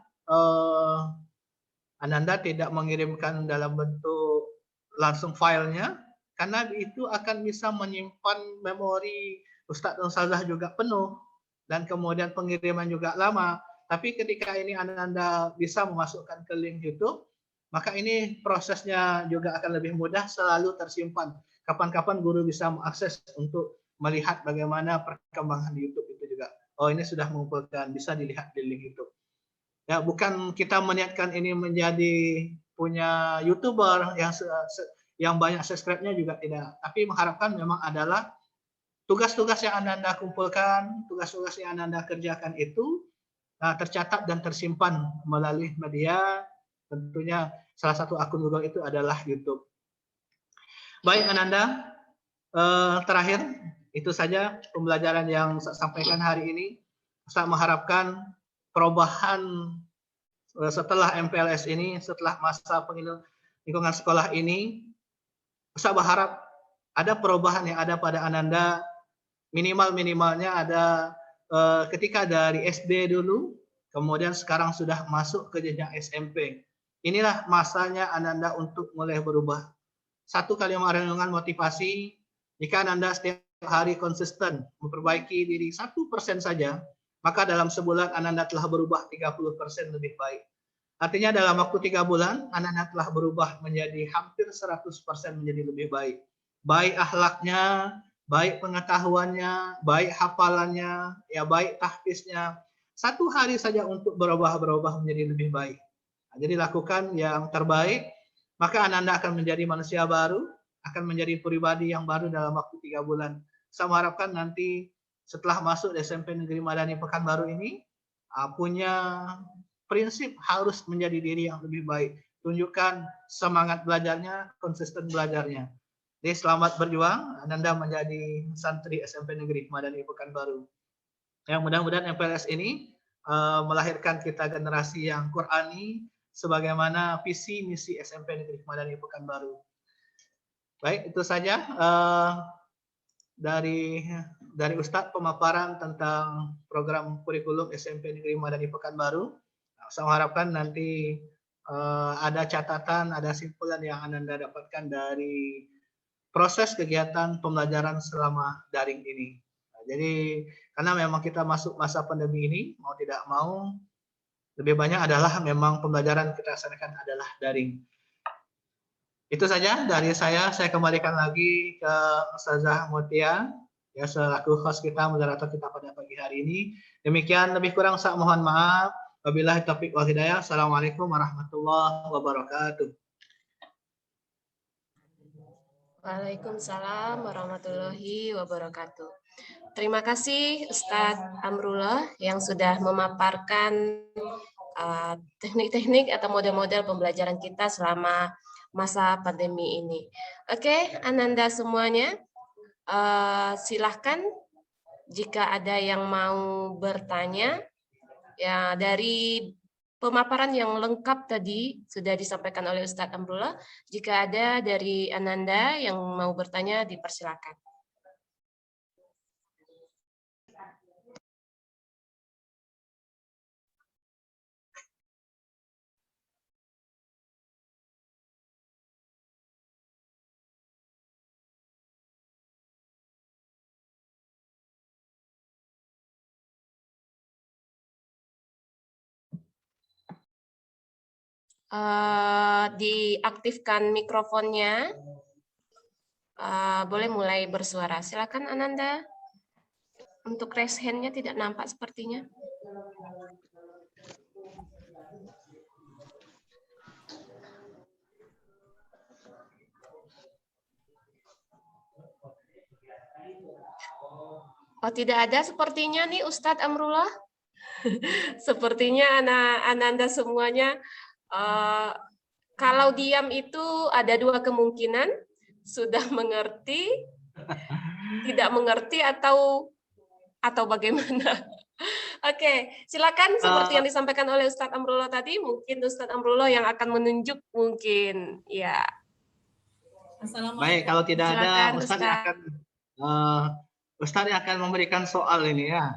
Ananda tidak mengirimkan dalam bentuk langsung filenya, karena itu akan bisa menyimpan memori Ustadz dan Ustazah juga penuh, dan kemudian pengiriman juga lama. Tapi ketika ini Ananda bisa memasukkan ke link YouTube, maka ini prosesnya juga akan lebih mudah, selalu tersimpan. Kapan-kapan guru bisa mengakses untuk melihat bagaimana perkembangan di YouTube itu juga. Oh, ini sudah mengumpulkan, bisa dilihat di link YouTube. Ya, bukan kita meniatkan ini menjadi punya YouTuber yang banyak subscribe-nya juga tidak. Tapi mengharapkan memang adalah tugas-tugas yang Anda kumpulkan, tugas-tugas yang Anda kerjakan itu tercatat dan tersimpan melalui media. Tentunya salah satu akun Google itu adalah YouTube. Baik Ananda, terakhir itu saja pembelajaran yang saya sampaikan hari ini. Saya mengharapkan perubahan setelah MPLS ini, setelah masa lingkungan sekolah ini, saya berharap ada perubahan yang ada pada Ananda, minimalnya ada ketika dari SD dulu, kemudian sekarang sudah masuk ke jenjang SMP. Inilah masanya Ananda untuk mulai berubah. Satu kalimat renungan motivasi, jika Ananda setiap hari konsisten memperbaiki diri 1% saja, maka dalam sebulan Ananda telah berubah 30% lebih baik. Artinya dalam waktu 3 bulan, Ananda telah berubah menjadi hampir 100% menjadi lebih baik. Baik akhlaknya, baik pengetahuannya, baik hafalannya, ya baik tahfiznya. Satu hari saja untuk berubah menjadi lebih baik. Nah, jadi lakukan yang terbaik, maka Ananda akan menjadi manusia baru, akan menjadi pribadi yang baru dalam waktu 3 bulan. Saya mengharapkan nanti setelah masuk di SMP Negeri Madani Pekanbaru ini, punya prinsip harus menjadi diri yang lebih baik. Tunjukkan semangat belajarnya, konsisten belajarnya. Jadi selamat berjuang, Ananda menjadi santri SMP Negeri Madani Pekanbaru. Yang mudah-mudahan MPLS ini melahirkan kita generasi yang Qurani, sebagaimana visi misi SMP Negeri Madani Pekanbaru. Baik, itu saja dari Ustadz pemaparan tentang program kurikulum SMP Negeri Madani Pekanbaru. Saya mengharapkan nanti ada catatan, ada simpulan yang Anda dapatkan dari proses kegiatan pembelajaran selama daring ini. Nah, jadi karena memang kita masuk masa pandemi ini, mau tidak mau, lebih banyak adalah memang pembelajaran kita laksanakan adalah daring. Itu saja dari saya kembalikan lagi ke Ustazah Mutia, ya selaku host kita, moderator kita pada pagi hari ini. Demikian, lebih kurang saya mohon maaf. Wabillahi taufiq wal hidayah. Assalamualaikum warahmatullahi wabarakatuh. Waalaikumsalam warahmatullahi wabarakatuh. Terima kasih Ustadz Amrullah yang sudah memaparkan teknik-teknik atau model-model pembelajaran kita selama masa pandemi ini. Oke, Ananda semuanya, silahkan jika ada yang mau bertanya. Ya, dari pemaparan yang lengkap tadi sudah disampaikan oleh Ustadz Amrullah. Jika ada dari Ananda yang mau bertanya, dipersilakan. diaktifkan mikrofonnya. Boleh mulai bersuara. Silakan Ananda. Untuk raise hand-nya tidak nampak sepertinya. Oh, tidak ada sepertinya nih Ustadz Amrullah. Sepertinya Ananda semuanya kalau diam itu ada dua kemungkinan, sudah mengerti, tidak mengerti atau bagaimana. Oke, silakan seperti yang disampaikan oleh Ustadz Amrullah tadi, mungkin Ustadz Amrullah yang akan menunjuk mungkin. Ya. Baik, kalau tidak ada Silakan, Ustadz akan memberikan soal ini ya.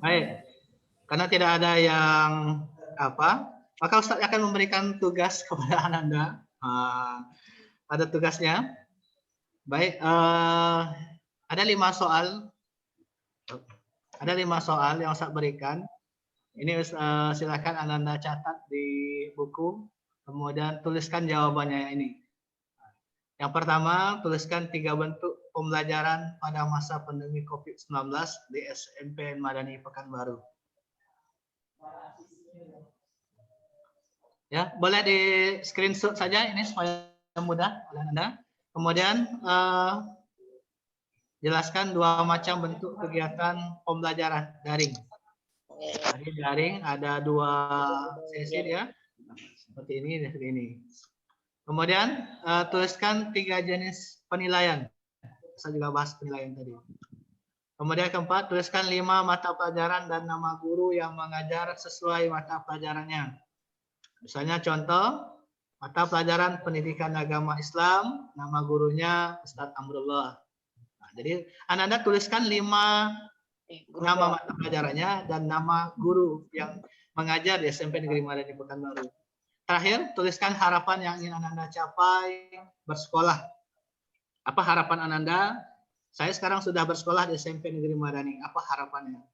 Baik, karena tidak ada yang maka Ustadz akan memberikan tugas kepada Ananda. Ada tugasnya. Baik, ada 5 soal. Ada 5 soal yang Ustadz berikan. Ini silakan Ananda catat di buku, kemudian tuliskan jawabannya ini. Yang pertama, tuliskan 3 bentuk pembelajaran pada masa pandemi COVID-19 di SMP Madani Pekanbaru. Ya, boleh di screenshot saja ini supaya mudah oleh Anda. Kemudian jelaskan 2 macam bentuk kegiatan pembelajaran daring. Jadi daring ada 2 sesi ya, seperti ini dan seperti ini. Kemudian tuliskan 3 jenis penilaian. Saya juga bahas penilaian tadi. Kemudian keempat, tuliskan 5 mata pelajaran dan nama guru yang mengajar sesuai mata pelajarannya. Misalnya contoh, mata pelajaran pendidikan agama Islam, nama gurunya Ustadz Amrullah. Nah, jadi Anda tuliskan 5 nama mata pelajarannya dan nama guru yang mengajar di SMP Negeri Madani Pekanbaru. Terakhir, tuliskan harapan yang ingin Anda capai bersekolah. Apa harapan Anda? Saya sekarang sudah bersekolah di SMP Negeri Madani. Apa harapannya?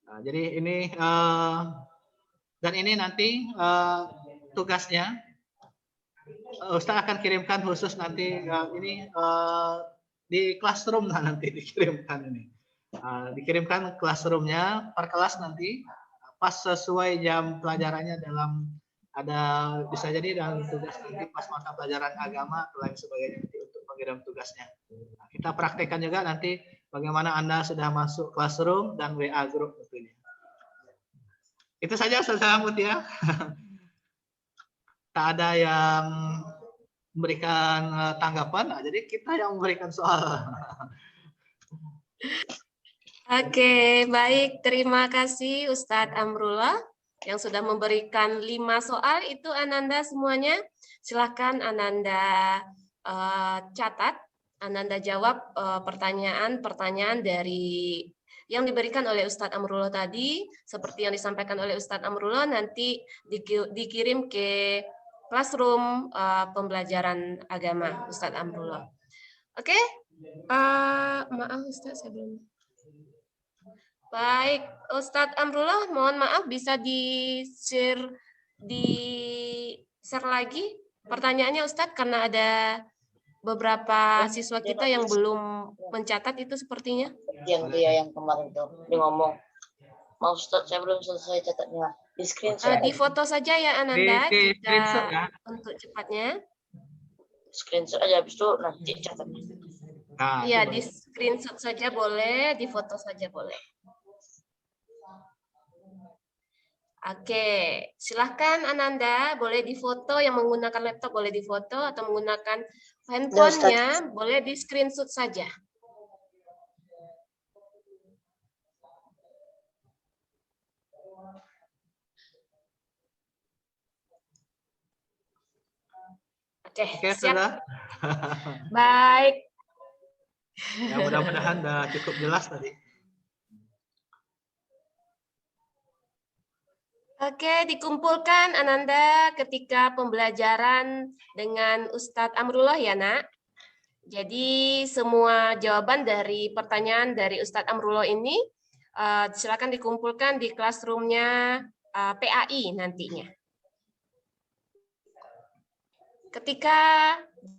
Nah, jadi ini dan ini nanti tugasnya Ustaz akan kirimkan khusus nanti ini di classroom lah nanti dikirimkan ini. Dikirimkan classroomnya per kelas nanti pas sesuai jam pelajarannya dalam bisa jadi dalam tugas nanti pas mata pelajaran agama atau lain sebagainya nanti untuk pengirim tugasnya. Nah, kita praktekkan juga nanti bagaimana Anda sudah masuk classroom dan WA group tentunya. Itu saja Ustaz Mutia. Tak ada yang memberikan tanggapan, nah, jadi kita yang memberikan soal. Oke, baik. Terima kasih Ustadz Amrullah yang sudah memberikan 5 soal itu Ananda semuanya. Silakan Ananda catat, Ananda jawab pertanyaan-pertanyaan dari yang diberikan oleh Ustadz Amrullah tadi, seperti yang disampaikan oleh Ustadz Amrullah nanti dikirim ke classroom pembelajaran agama Ustadz Amrullah. Oke, maaf Ustadz saya belum. Baik, Ustadz Amrullah, mohon maaf bisa di-share lagi pertanyaannya Ustadz karena ada beberapa siswa kita yang belum mencatat itu sepertinya. Yang dia yang kemarin tuh dia ngomong. Maaf Ustadz, saya belum selesai catatnya. Di screenshot. Di foto saja ya Ananda Di screenshot ya. Untuk cepatnya. Screenshot aja habis itu nanti catatnya. Nah, iya, di screenshot saja boleh, di foto saja boleh. Oke, silahkan Ananda, boleh difoto yang menggunakan laptop, boleh difoto atau menggunakan handphonenya, boleh di screenshot saja. Oke, siap. Baik. Ya, mudah-mudahan sudah cukup jelas tadi. Oke, dikumpulkan Ananda ketika pembelajaran dengan Ustadz Amrullah ya, Nak. Jadi semua jawaban dari pertanyaan dari Ustadz Amrullah ini silakan dikumpulkan di classroom-nya PAI nantinya. Ketika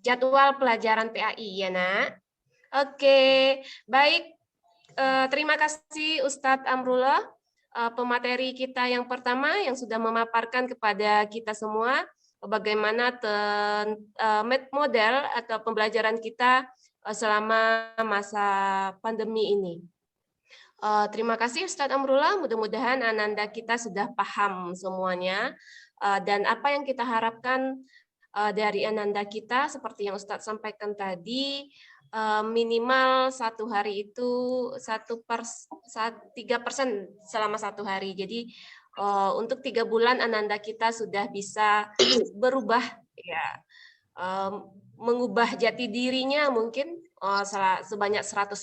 jadwal pelajaran PAI ya nak. Oke, baik. Terima kasih Ustadz Amrullah, pemateri kita yang pertama yang sudah memaparkan kepada kita semua bagaimana model atau pembelajaran kita selama masa pandemi ini. Terima kasih Ustadz Amrullah, mudah-mudahan Ananda kita sudah paham semuanya dan apa yang kita harapkan dari Ananda kita seperti yang Ustadz sampaikan tadi, minimal satu hari itu 3% selama satu hari. Jadi untuk 3 bulan Ananda kita sudah bisa berubah ya, mengubah jati dirinya mungkin sebanyak 100%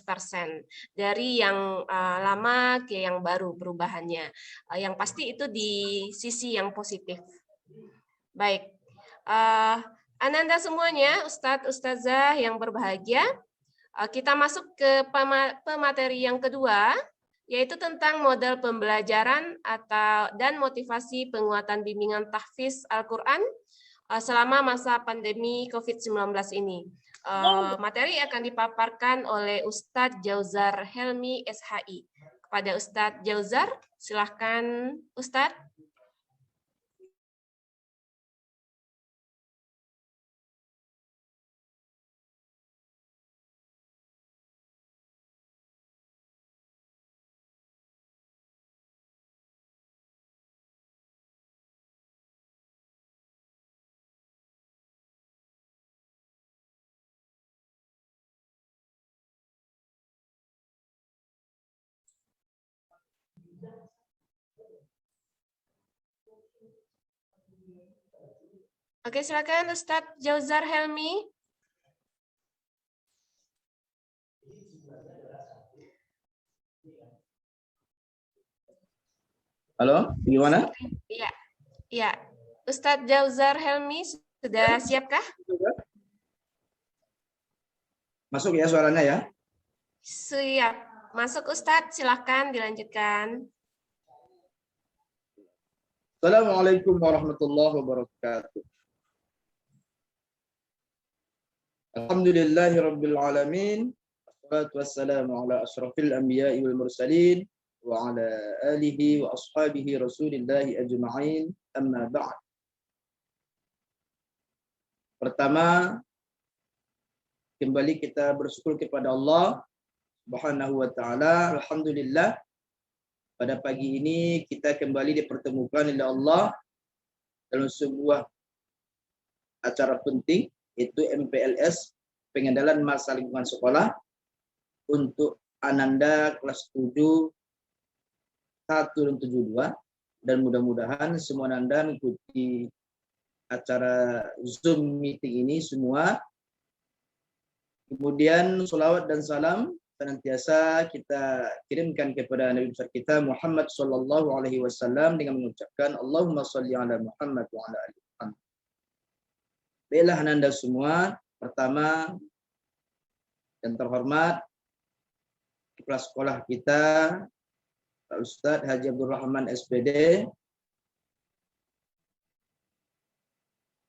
dari yang lama ke yang baru perubahannya. Yang pasti itu di sisi yang positif. Baik. Ananda semuanya, Ustadz, Ustazah yang berbahagia, kita masuk ke pemateri yang kedua, yaitu tentang model pembelajaran dan motivasi penguatan bimbingan tahfiz Al-Quran selama masa pandemi COVID-19 ini. Materi akan dipaparkan oleh Ustadz Jauzar Helmi, SHI. Kepada Ustadz Jauzar, silahkan Ustadz. Oke, silakan Ustadz Jauzar Helmi. Halo, gimana? Iya, iya. Ustadz Jauzar Helmi sudah siapkah? Masuk ya suaranya ya? Siap. Masuk Ustadz, silakan dilanjutkan. Assalamualaikum warahmatullahi wabarakatuh. Alhamdulillahi rabbil alamin. Wassalatu wassalamu ala asyrafil anbiya'i wal mursalin wa ala alihi wa ashabihi rasulillahi ajma'in. Amma ba'd. Pertama, kembali kita bersyukur kepada Allah Subhanahu wa taala. Alhamdulillah, pada pagi ini kita kembali dipertemukan oleh Allah dalam sebuah acara penting, yaitu MPLS, pengendalian masa lingkungan sekolah untuk Ananda kelas 7, 1 dan 72, dan mudah-mudahan semua Ananda mengikuti acara Zoom meeting ini semua. Kemudian sholawat dan salam senantiasa kita kirimkan kepada Nabi besar kita Muhammad sallallahu alaihi wasallam dengan mengucapkan Allahumma shalli ala Muhammad wa ala ali Muhammad. Baiklah Ananda semua, pertama dan terhormat kepala sekolah kita Pak Ustadz Haji Abdul Rahman SPD.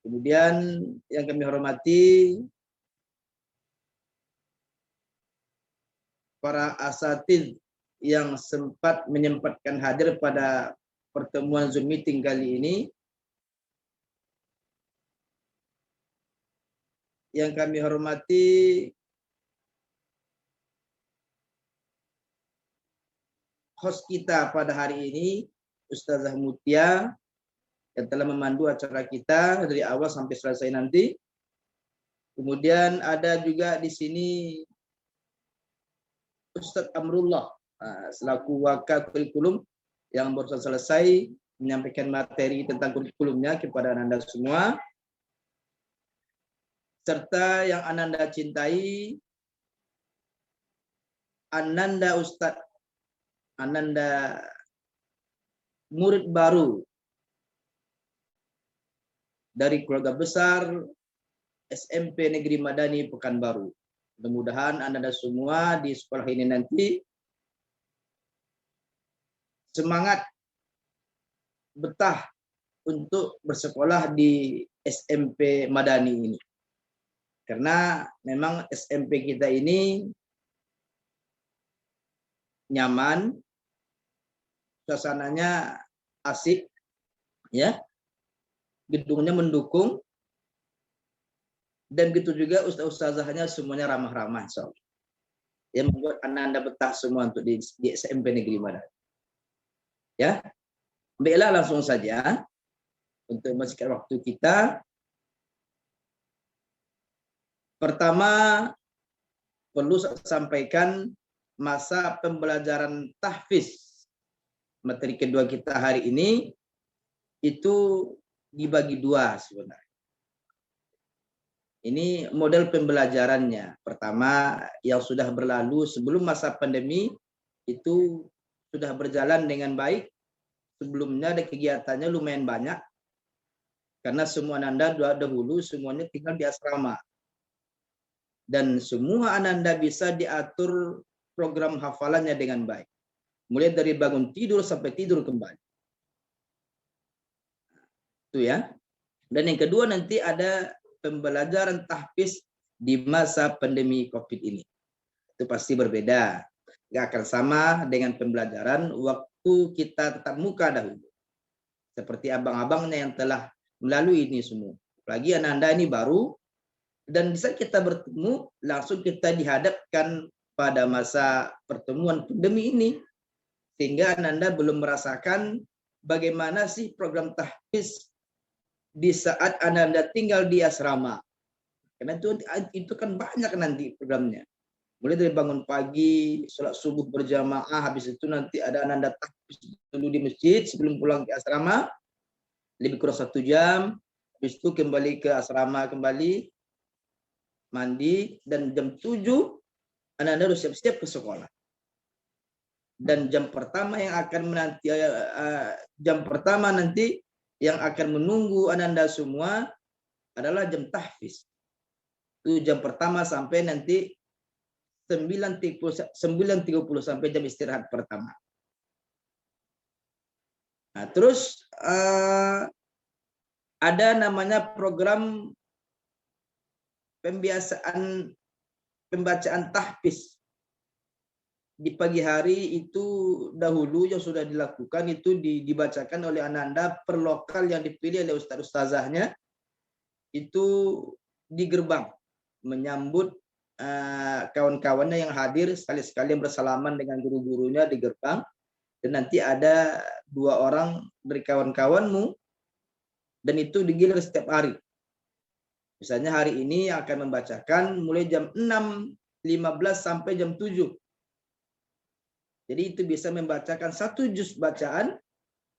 Kemudian yang kami hormati para asatidz yang menyempatkan hadir pada pertemuan Zoom meeting kali ini. Yang kami hormati host kita pada hari ini, Ustazah Mutia, yang telah memandu acara kita dari awal sampai selesai nanti. Kemudian ada juga di sini Ustadz Amrullah selaku wakil kurikulum yang baru selesai menyampaikan materi tentang kurikulumnya kepada Ananda semua, serta yang Ananda cintai, Ananda Ustadz, Ananda murid baru dari keluarga besar SMP Negeri Madani Pekanbaru. Mudah-mudahan Anda semua di sekolah ini nanti semangat betah untuk bersekolah di SMP Madani ini. Karena memang SMP kita ini nyaman, suasananya asik, ya, gedungnya mendukung, dan gitu juga ustaz-ustazahnya semuanya ramah-ramah, so, yang membuat Anda betah semua untuk di SMP Negeri Madani. Ya, baiklah langsung saja untuk menghabiskan waktu kita. Pertama, perlu saya sampaikan masa pembelajaran tahfiz. Materi kedua kita hari ini itu dibagi dua sebenarnya. Ini model pembelajarannya. Pertama, yang sudah berlalu sebelum masa pandemi itu sudah berjalan dengan baik. Sebelumnya ada kegiatannya lumayan banyak. Karena semua Ananda dahulu semuanya tinggal di asrama. Dan semua Ananda bisa diatur program hafalannya dengan baik. Mulai dari bangun tidur sampai tidur kembali. Itu ya. Dan yang kedua nanti ada pembelajaran tahfiz di masa pandemi COVID ini. Itu pasti berbeda. Nggak akan sama dengan pembelajaran waktu kita tatap muka dahulu. Seperti abang-abangnya yang telah melalui ini semua. Apalagi Anda ini baru. Dan bisa kita bertemu, langsung kita dihadapkan pada masa pertemuan pandemi ini. Sehingga Anda belum merasakan bagaimana sih program tahfiz di saat Anda tinggal di asrama. Karena itu kan banyak nanti programnya. Mulai dari bangun pagi, sholat subuh berjamaah, habis itu nanti ada Anda tahfiz dulu di masjid sebelum pulang ke asrama, lebih kurang 1 jam, habis itu kembali ke asrama kembali, mandi, dan jam 7 Anda harus siap-siap ke sekolah. Dan jam pertama nanti yang akan menunggu Anda semua adalah jam tahfiz. Itu jam pertama sampai nanti 9.30 sampai jam istirahat pertama. Nah, terus ada namanya program pembacaan tahfiz. Di pagi hari itu dahulu yang sudah dilakukan itu dibacakan oleh Anda per lokal yang dipilih oleh ustaz-ustazahnya itu di gerbang menyambut kawan-kawannya yang hadir, sekali-sekali bersalaman dengan guru-gurunya di gerbang, dan nanti ada 2 orang dari kawan-kawanmu dan itu digilir setiap hari. Misalnya hari ini akan membacakan mulai jam 6.15 sampai jam 7. Jadi itu bisa membacakan 1 juz bacaan,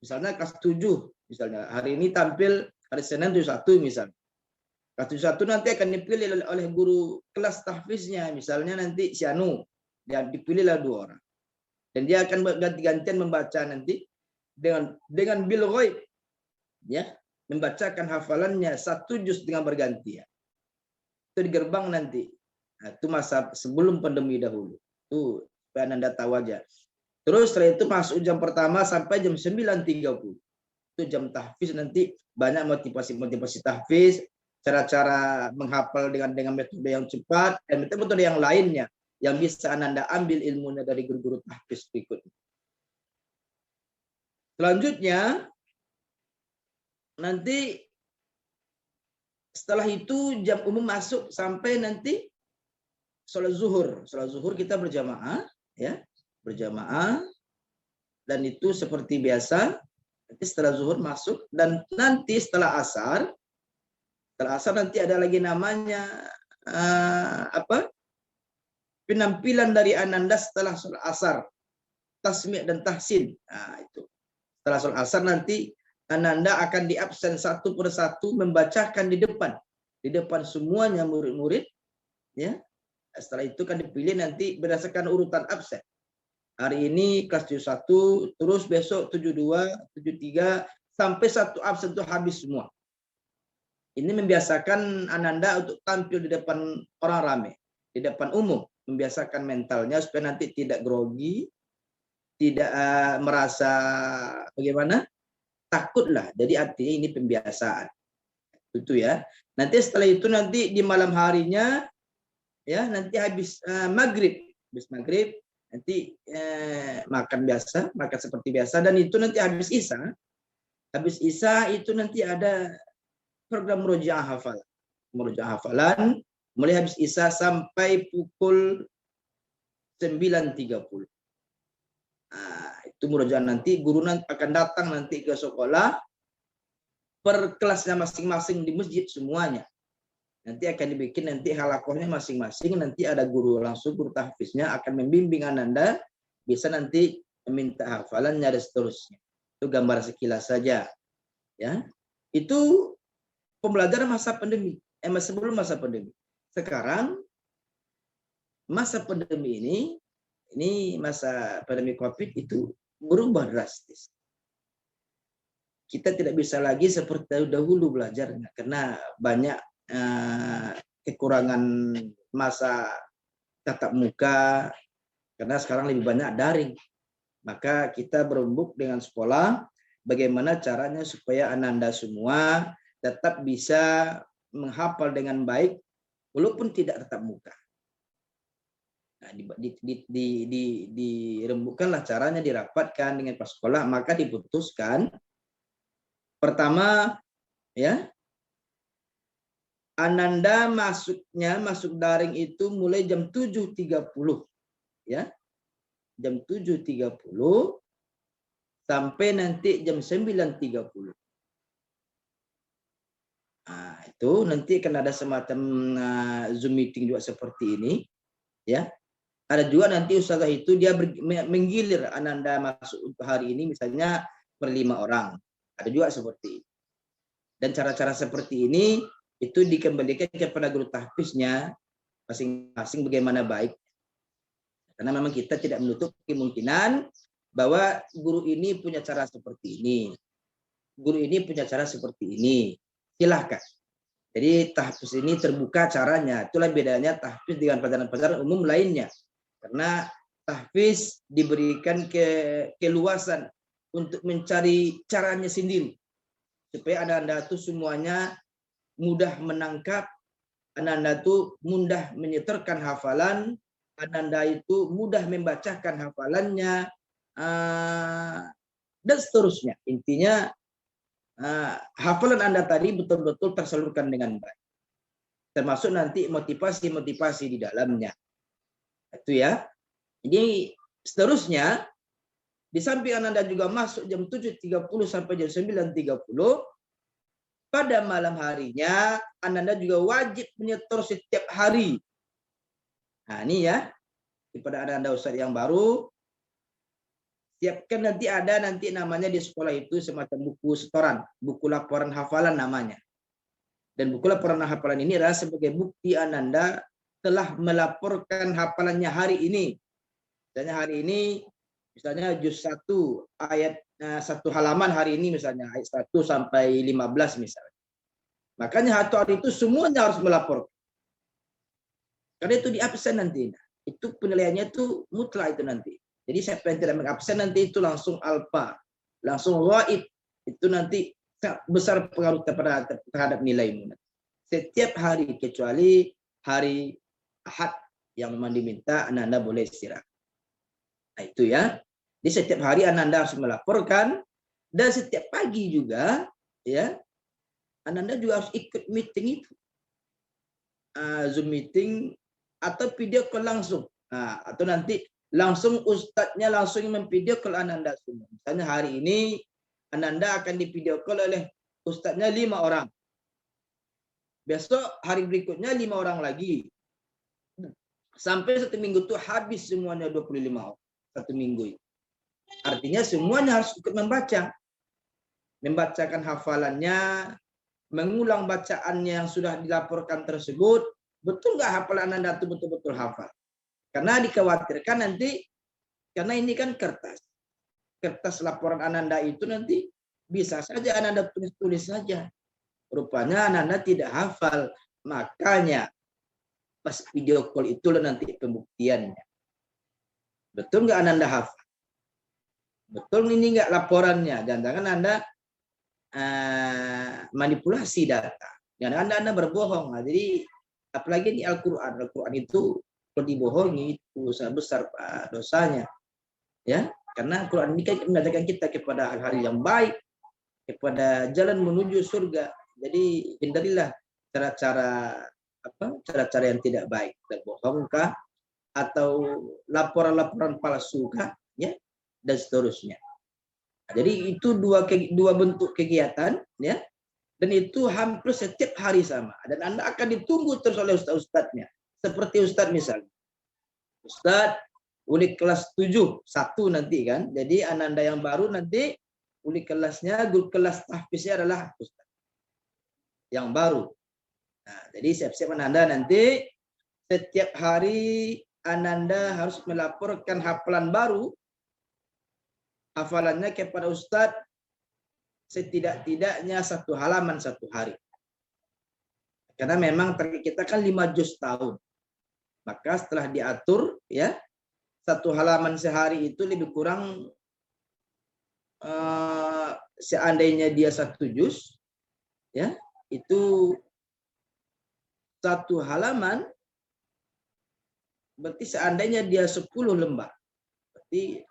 misalnya kelas 7, misalnya hari ini tampil hari Senin 1 misalnya. Kelas 1 nanti akan dipilih oleh guru kelas tahfiznya, misalnya nanti si Anu, dan dipilihlah 2 orang. Dan dia akan ganti-gantian membaca nanti dengan bil ghaib, ya, membacakan hafalannya 1 juz dengan bergantian. Itu di gerbang nanti. Nah, itu masa sebelum pandemi dahulu. Itu supaya Anda tahu aja. Terus setelah itu masuk jam pertama sampai jam 9.30. Itu jam tahfiz, nanti banyak motivasi tahfiz, cara-cara menghafal dengan metode yang cepat, dan metode yang lainnya yang bisa Anda ambil ilmunya dari guru-guru tahfiz berikutnya. Selanjutnya, nanti setelah itu jam umum masuk sampai nanti sholat zuhur. Sholat zuhur kita berjamaah, ya, berjamaah, dan itu seperti biasa. Nanti setelah zuhur masuk, dan nanti setelah asar nanti ada lagi namanya penampilan dari Anda setelah sholat asar, tasmi' dan tahsin. Nah, itu setelah sholat asar nanti Anda akan diabsen satu persatu membacakan di depan semuanya murid-murid, ya. Setelah itu kan dipilih nanti berdasarkan urutan absen. Hari ini kelas 71, terus besok 72, 73, sampai 1 absen itu habis semua. Ini membiasakan Anda untuk tampil di depan orang ramai. di depan umum, membiasakan mentalnya supaya nanti tidak grogi, tidak merasa bagaimana, takutlah. Jadi artinya ini pembiasaan. Itu ya. Nanti setelah itu nanti di malam harinya ya nanti habis maghrib, nanti makan biasa, makan seperti biasa, dan itu nanti habis isya itu nanti ada program murojaah hafalan mulai habis isya sampai pukul 9.30. Itu murojaah, nanti guru nanti akan datang nanti ke sekolah per kelasnya masing-masing di masjid semuanya. Nanti akan dibikin nanti halakohnya masing-masing, nanti ada guru langsung, guru tahfiznya akan membimbing ananda, bisa nanti meminta hafalannya dan seterusnya. Itu gambar sekilas saja. Ya. Itu pembelajaran masa pandemi, sebelum masa pandemi. Sekarang masa pandemi ini masa pandemi Covid itu berubah drastis. Kita tidak bisa lagi seperti dahulu belajarnya karena banyak kekurangan masa tatap muka, karena sekarang lebih banyak daring. Maka kita berembuk dengan sekolah bagaimana caranya supaya ananda semua tetap bisa menghafal dengan baik walaupun tidak tatap muka. Nah, dirembukkanlah caranya, dirapatkan dengan pas sekolah, maka diputuskan pertama ya, ananda masuk daring itu mulai jam 7.30 ya. Jam 7.30 sampai nanti jam 9.30. Itu nanti akan ada semacam Zoom meeting juga seperti ini ya. Ada juga nanti ustazah itu dia menggilir ananda masuk untuk hari ini misalnya per 5 orang. Ada juga seperti ini. Dan cara-cara seperti ini itu dikembalikan kepada guru tahfiznya masing-masing bagaimana baik. Karena memang kita tidak menutup kemungkinan bahwa guru ini punya cara seperti ini. Guru ini punya cara seperti ini. Silahkan. Jadi tahfiz ini terbuka caranya. Itulah bedanya tahfiz dengan pelajaran-pelajaran umum lainnya. Karena tahfiz diberikan keluasan untuk mencari caranya sendiri. Supaya anda itu semuanya mudah menangkap, anda itu mudah menyetorkan hafalan, anda itu mudah membacakan hafalannya, dan seterusnya. Intinya hafalan anda tadi betul-betul tersalurkan dengan baik. Termasuk nanti motivasi-motivasi di dalamnya. Itu ya. Jadi seterusnya, di samping Anda juga masuk jam 7.30 sampai jam 9.30, pada malam harinya Anda juga wajib menyetor setiap hari. Nah ini ya, kepada Anda Ustaz yang baru, siapkan nanti ada namanya di sekolah itu semacam buku setoran, buku laporan hafalan namanya. Dan buku laporan hafalan ini adalah sebagai bukti Anda telah melaporkan hafalannya hari ini. Misalnya hari ini, misalnya juz 1 ayat 1 halaman hari ini misalnya ayat 1 sampai 15 misalnya. Makanya satu hari itu semuanya harus melaporkan. Karena itu di absen nanti. Itu penilaiannya itu mutlak itu nanti. Jadi siapa yang tidak mengabsen nanti itu langsung alfa, langsung ghaib. Itu nanti besar pengaruh terhadap nilaimu. Setiap hari kecuali hari Ahad yang memang diminta Anda boleh istirahat. Nah, itu ya. Di setiap hari Anda harus melaporkan, dan setiap pagi juga ya Anda juga harus ikut meeting itu. Zoom meeting atau video call langsung. Atau nanti langsung ustadznya langsung memvideo call Anda semua. Misalnya hari ini Anda akan di video call oleh ustadznya 5 orang. Besok hari berikutnya 5 orang lagi. Sampai 1 minggu itu habis semuanya 25 orang. 1 minggu itu. Artinya semuanya harus ikut membaca. Membacakan hafalannya, mengulang bacaannya yang sudah dilaporkan tersebut. Betul nggak hafalan Anda itu betul-betul hafal? Karena dikhawatirkan nanti, karena ini kan kertas. Kertas laporan Anda itu nanti bisa saja Anda tulis-tulis saja. Rupanya Anda tidak hafal. Makanya pas video call itulah nanti pembuktiannya. Betul nggak Ananda hafal? Betul ini nggak laporannya? Jangan-jangan Anda manipulasi data. Jangan Anda berbohong. Nah, jadi apalagi di Al-Quran. Al-Quran itu kalau dibohongi itu sangat besar Pak, dosanya. Ya, karena Al-Quran ini kan mengajarkan kita kepada hal-hal yang baik, kepada jalan menuju surga. Jadi hindarilah cara-cara yang tidak baik, berbohongkah atau laporan-laporan palsukah, ya, dan seterusnya. Nah, jadi itu dua bentuk kegiatan, ya, dan itu hampir setiap hari sama. Dan Anda akan ditunggu terus oleh ustaz-ustaznya. Seperti ustaz misalnya, ustaz ulik kelas 7, 1 nanti kan. Jadi Ananda yang baru nanti ulik kelasnya, guru kelas tahfiznya adalah ustaz yang baru. Nah, jadi siap-siap Ananda nanti setiap hari Ananda harus melaporkan hafalan baru, hafalannya kepada ustaz setidak-tidaknya 1 halaman 1 hari. Karena memang target kita kan 5 juz tahun. Maka setelah diatur, ya, 1 halaman sehari itu lebih kurang seandainya dia 1 juz, ya, itu 1 halaman berarti seandainya dia 10 lembar, berarti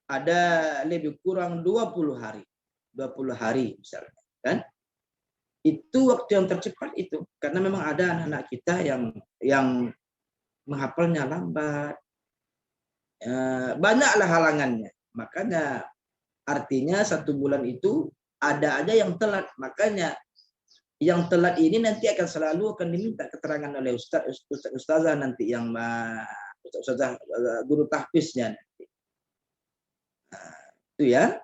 ada lebih kurang 20 hari. 20 hari misalnya, kan? Itu waktu yang tercepat itu. Karena memang ada anak-anak kita yang menghafalnya lambat. Banyaklah halangannya. Makanya artinya 1 bulan itu ada aja yang telat. Makanya yang telat ini nanti akan selalu diminta keterangan oleh ustazah nanti yang ustazah guru tahfiznya nanti. Nah, itu ya.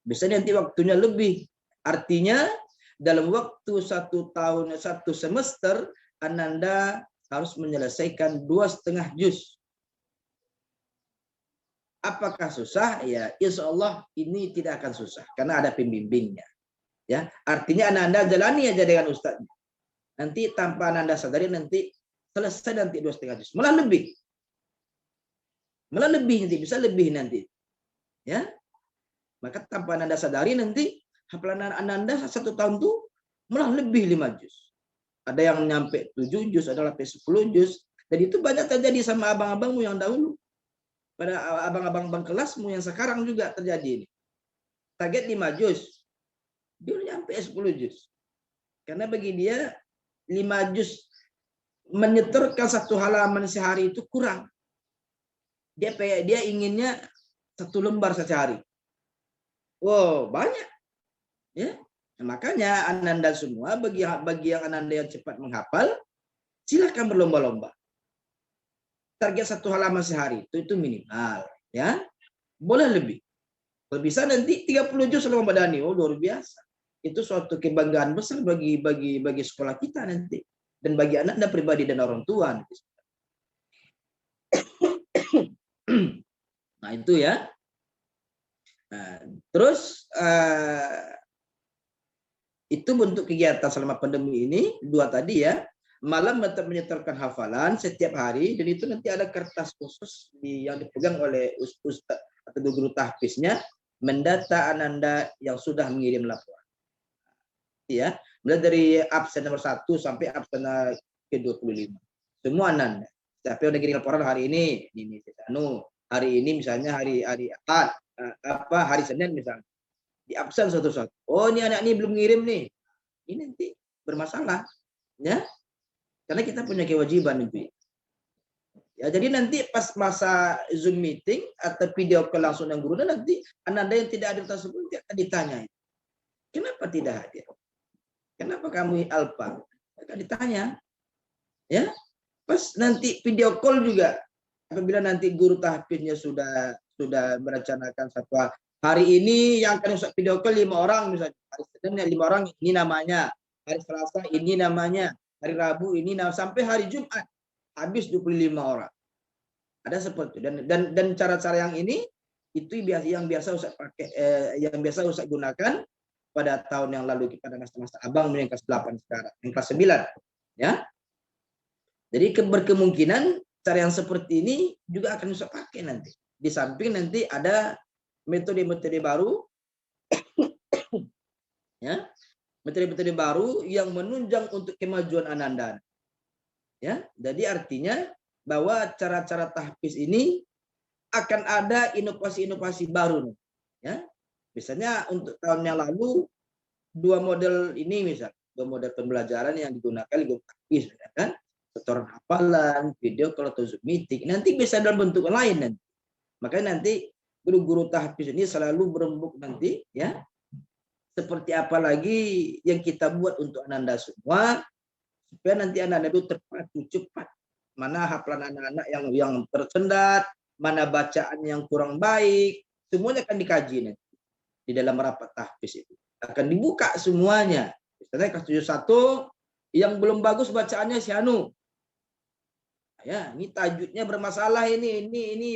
Bisa nanti waktunya lebih. Artinya dalam waktu 1 tahun, 1 semester Ananda harus menyelesaikan 2,5 juz. Apakah susah? Ya, insya Allah ini tidak akan susah karena ada pembimbingnya. Ya, artinya Ananda jalani aja dengan ustaznya. Nanti tanpa Ananda sadari nanti selesai nanti 2,5 juz. Malah lebih nanti, bisa lebih nanti. Ya, maka tanpa Ananda sadari nanti hafalan Ananda 1 tahun tuh malah lebih 5 juz. Ada yang nyampe 7 juz, ada sampai 10 juz. Dan itu banyak terjadi sama abang-abangmu yang dahulu. Pada abang-abang kelasmu yang sekarang juga terjadi ini. Target 5 juz. Dia nyampe 10 juz. Karena bagi dia 5 juz menyetorkan 1 halaman sehari itu kurang. Dia inginnya 1 lembar sehari. Wow, banyak. Ya. Nah, makanya Ananda semua bagi yang Ananda yang cepat menghafal, silakan berlomba-lomba. Target 1 halaman sehari itu minimal, ya. Boleh lebih. Kalau bisa nanti 30 juz selama Madani. Oh, luar biasa. Itu suatu kebanggaan besar bagi sekolah kita nanti dan bagi anak-anak pribadi dan orang tua. Nah, itu ya. Nah, terus itu bentuk kegiatan selama pandemi ini 2 tadi ya. Malam tetap menyetorkan hafalan setiap hari dan itu nanti ada kertas khusus yang dipegang oleh ustaz atau guru tahfiznya mendata Ananda yang sudah mengirim laporan. Ya, mulai dari absen nomor 1 sampai absen ke-25. Semua Ananda. Tapi udah kirim laporan hari ini hari ini misalnya hari Ahad, hari Senin misalnya. Di absen satu-satu. Oh, ini anak ini belum ngirim nih. Ini nanti bermasalah, ya. Karena kita punya kewajiban itu. Ya, jadi nanti pas masa Zoom meeting atau video call langsung dengan guru nanti Ananda yang tidak hadir tersebut akan ditanya. Kenapa tidak hadir? Kenapa kamu alpa? Akan ditanya. Ya. Pas nanti video call juga apabila nanti guru tahfiznya sudah merencanakan satu hari ini yang akan usah video call 5 orang misalnya. Hari Senin 5 orang ini namanya. Hari Selasa ini namanya. Hari Rabu ini sampai hari Jumat habis 25 orang. Ada seperti itu. Dan cara-cara yang ini itu yang biasa Ustaz pakai yang biasa Ustaz gunakan pada tahun yang lalu pada masa-masa abang yang kelas 8 sekarang, yang kelas 9, ya. Jadi berkemungkinan cara yang seperti ini juga akan bisa pakai nanti. Di samping nanti ada metode-metode baru, ya, metode-metode baru yang menunjang untuk kemajuan Ananda. Ya, jadi artinya bahwa cara-cara tahfiz ini akan ada inovasi-inovasi baru, ya. Misalnya untuk tahun yang lalu 2 model ini misal, 2 model pembelajaran yang digunakan di tahfiz, kan? Setoran hafalan, video call atau Zoom meeting. Nanti bisa dalam bentuk lain nanti. Makanya nanti guru-guru tahfiz ini selalu berembuk nanti, ya. Seperti apa lagi yang kita buat untuk Ananda semua, supaya nanti anak-anak itu terpacu cepat. Mana hafalan anak-anak yang tersendat, mana bacaan yang kurang baik, semuanya akan dikaji nanti di dalam rapat tahfiz itu. Akan dibuka semuanya. Misalnya kelas 71 yang belum bagus bacaannya si Anu. Ya, ini tajwidnya bermasalah ini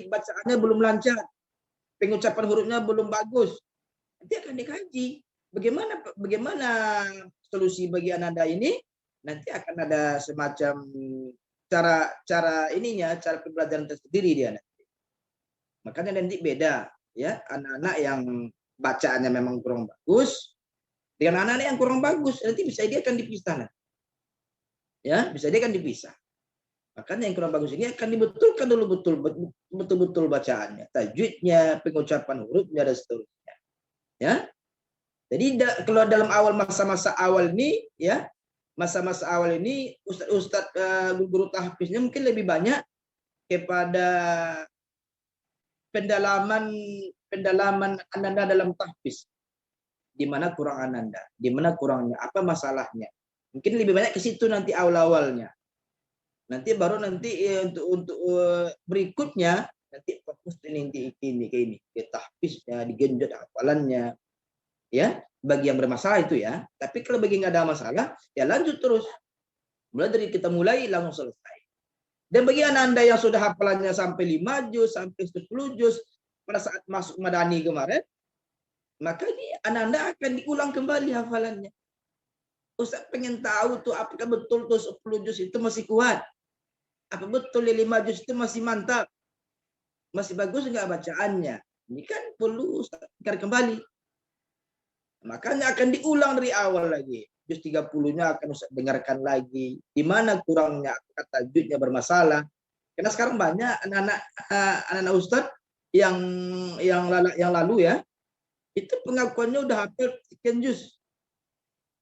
bacaannya belum lancar. Pengucapan hurufnya belum bagus. Nanti akan dikaji. Bagaimana solusi bagi Ananda ini? Nanti akan ada semacam cara pembelajaran tersendiri dia nanti. Makanya nanti beda, ya, anak-anak yang bacaannya memang kurang bagus dengan anak-anak yang kurang bagus, nanti bisa dia akan dipisah. Ya, bisa dia akan dipisah. Makanya yang kurang bagus ini akan dibetulkan dulu betul-betul bacaannya, tajwidnya, pengucapan hurufnya dan seterusnya. Ya. Jadi kalau dalam masa-masa awal ini, ya, masa-masa awal ini ustadz guru tahfiznya mungkin lebih banyak kepada pendalaman Ananda dalam tahfiz. Di mana kurang Ananda, di mana kurangnya, apa masalahnya. Mungkin lebih banyak ke situ nanti awal-awalnya. Nanti baru untuk berikutnya nanti fokus ini ke tahfiznya, digenjot hafalannya. Ya, bagi yang bermasalah itu ya. Tapi kalau bagi nggak ada masalah, ya lanjut terus. Mulai dari kita mulai langsung selesai. Dan bagi Ananda yang sudah hafalannya sampai 5 juz, sampai 10 juz pada saat masuk Madani kemarin, maka ini Ananda akan diulang kembali hafalannya. Ustaz pengen tahu tuh apakah betul tuh 10 juz itu masih kuat? Apa betul 5 juz itu masih mantap? Masih bagus enggak bacaannya? Ini kan perlu Ustaz kembali. Makanya akan diulang dari awal lagi. Juz 30-nya akan Ustaz dengarkan lagi. Di mana kurangnya, kata tajwidnya bermasalah. Karena sekarang banyak anak-anak Ustaz yang lalu ya, itu pengakuannya udah hafal sekian juz.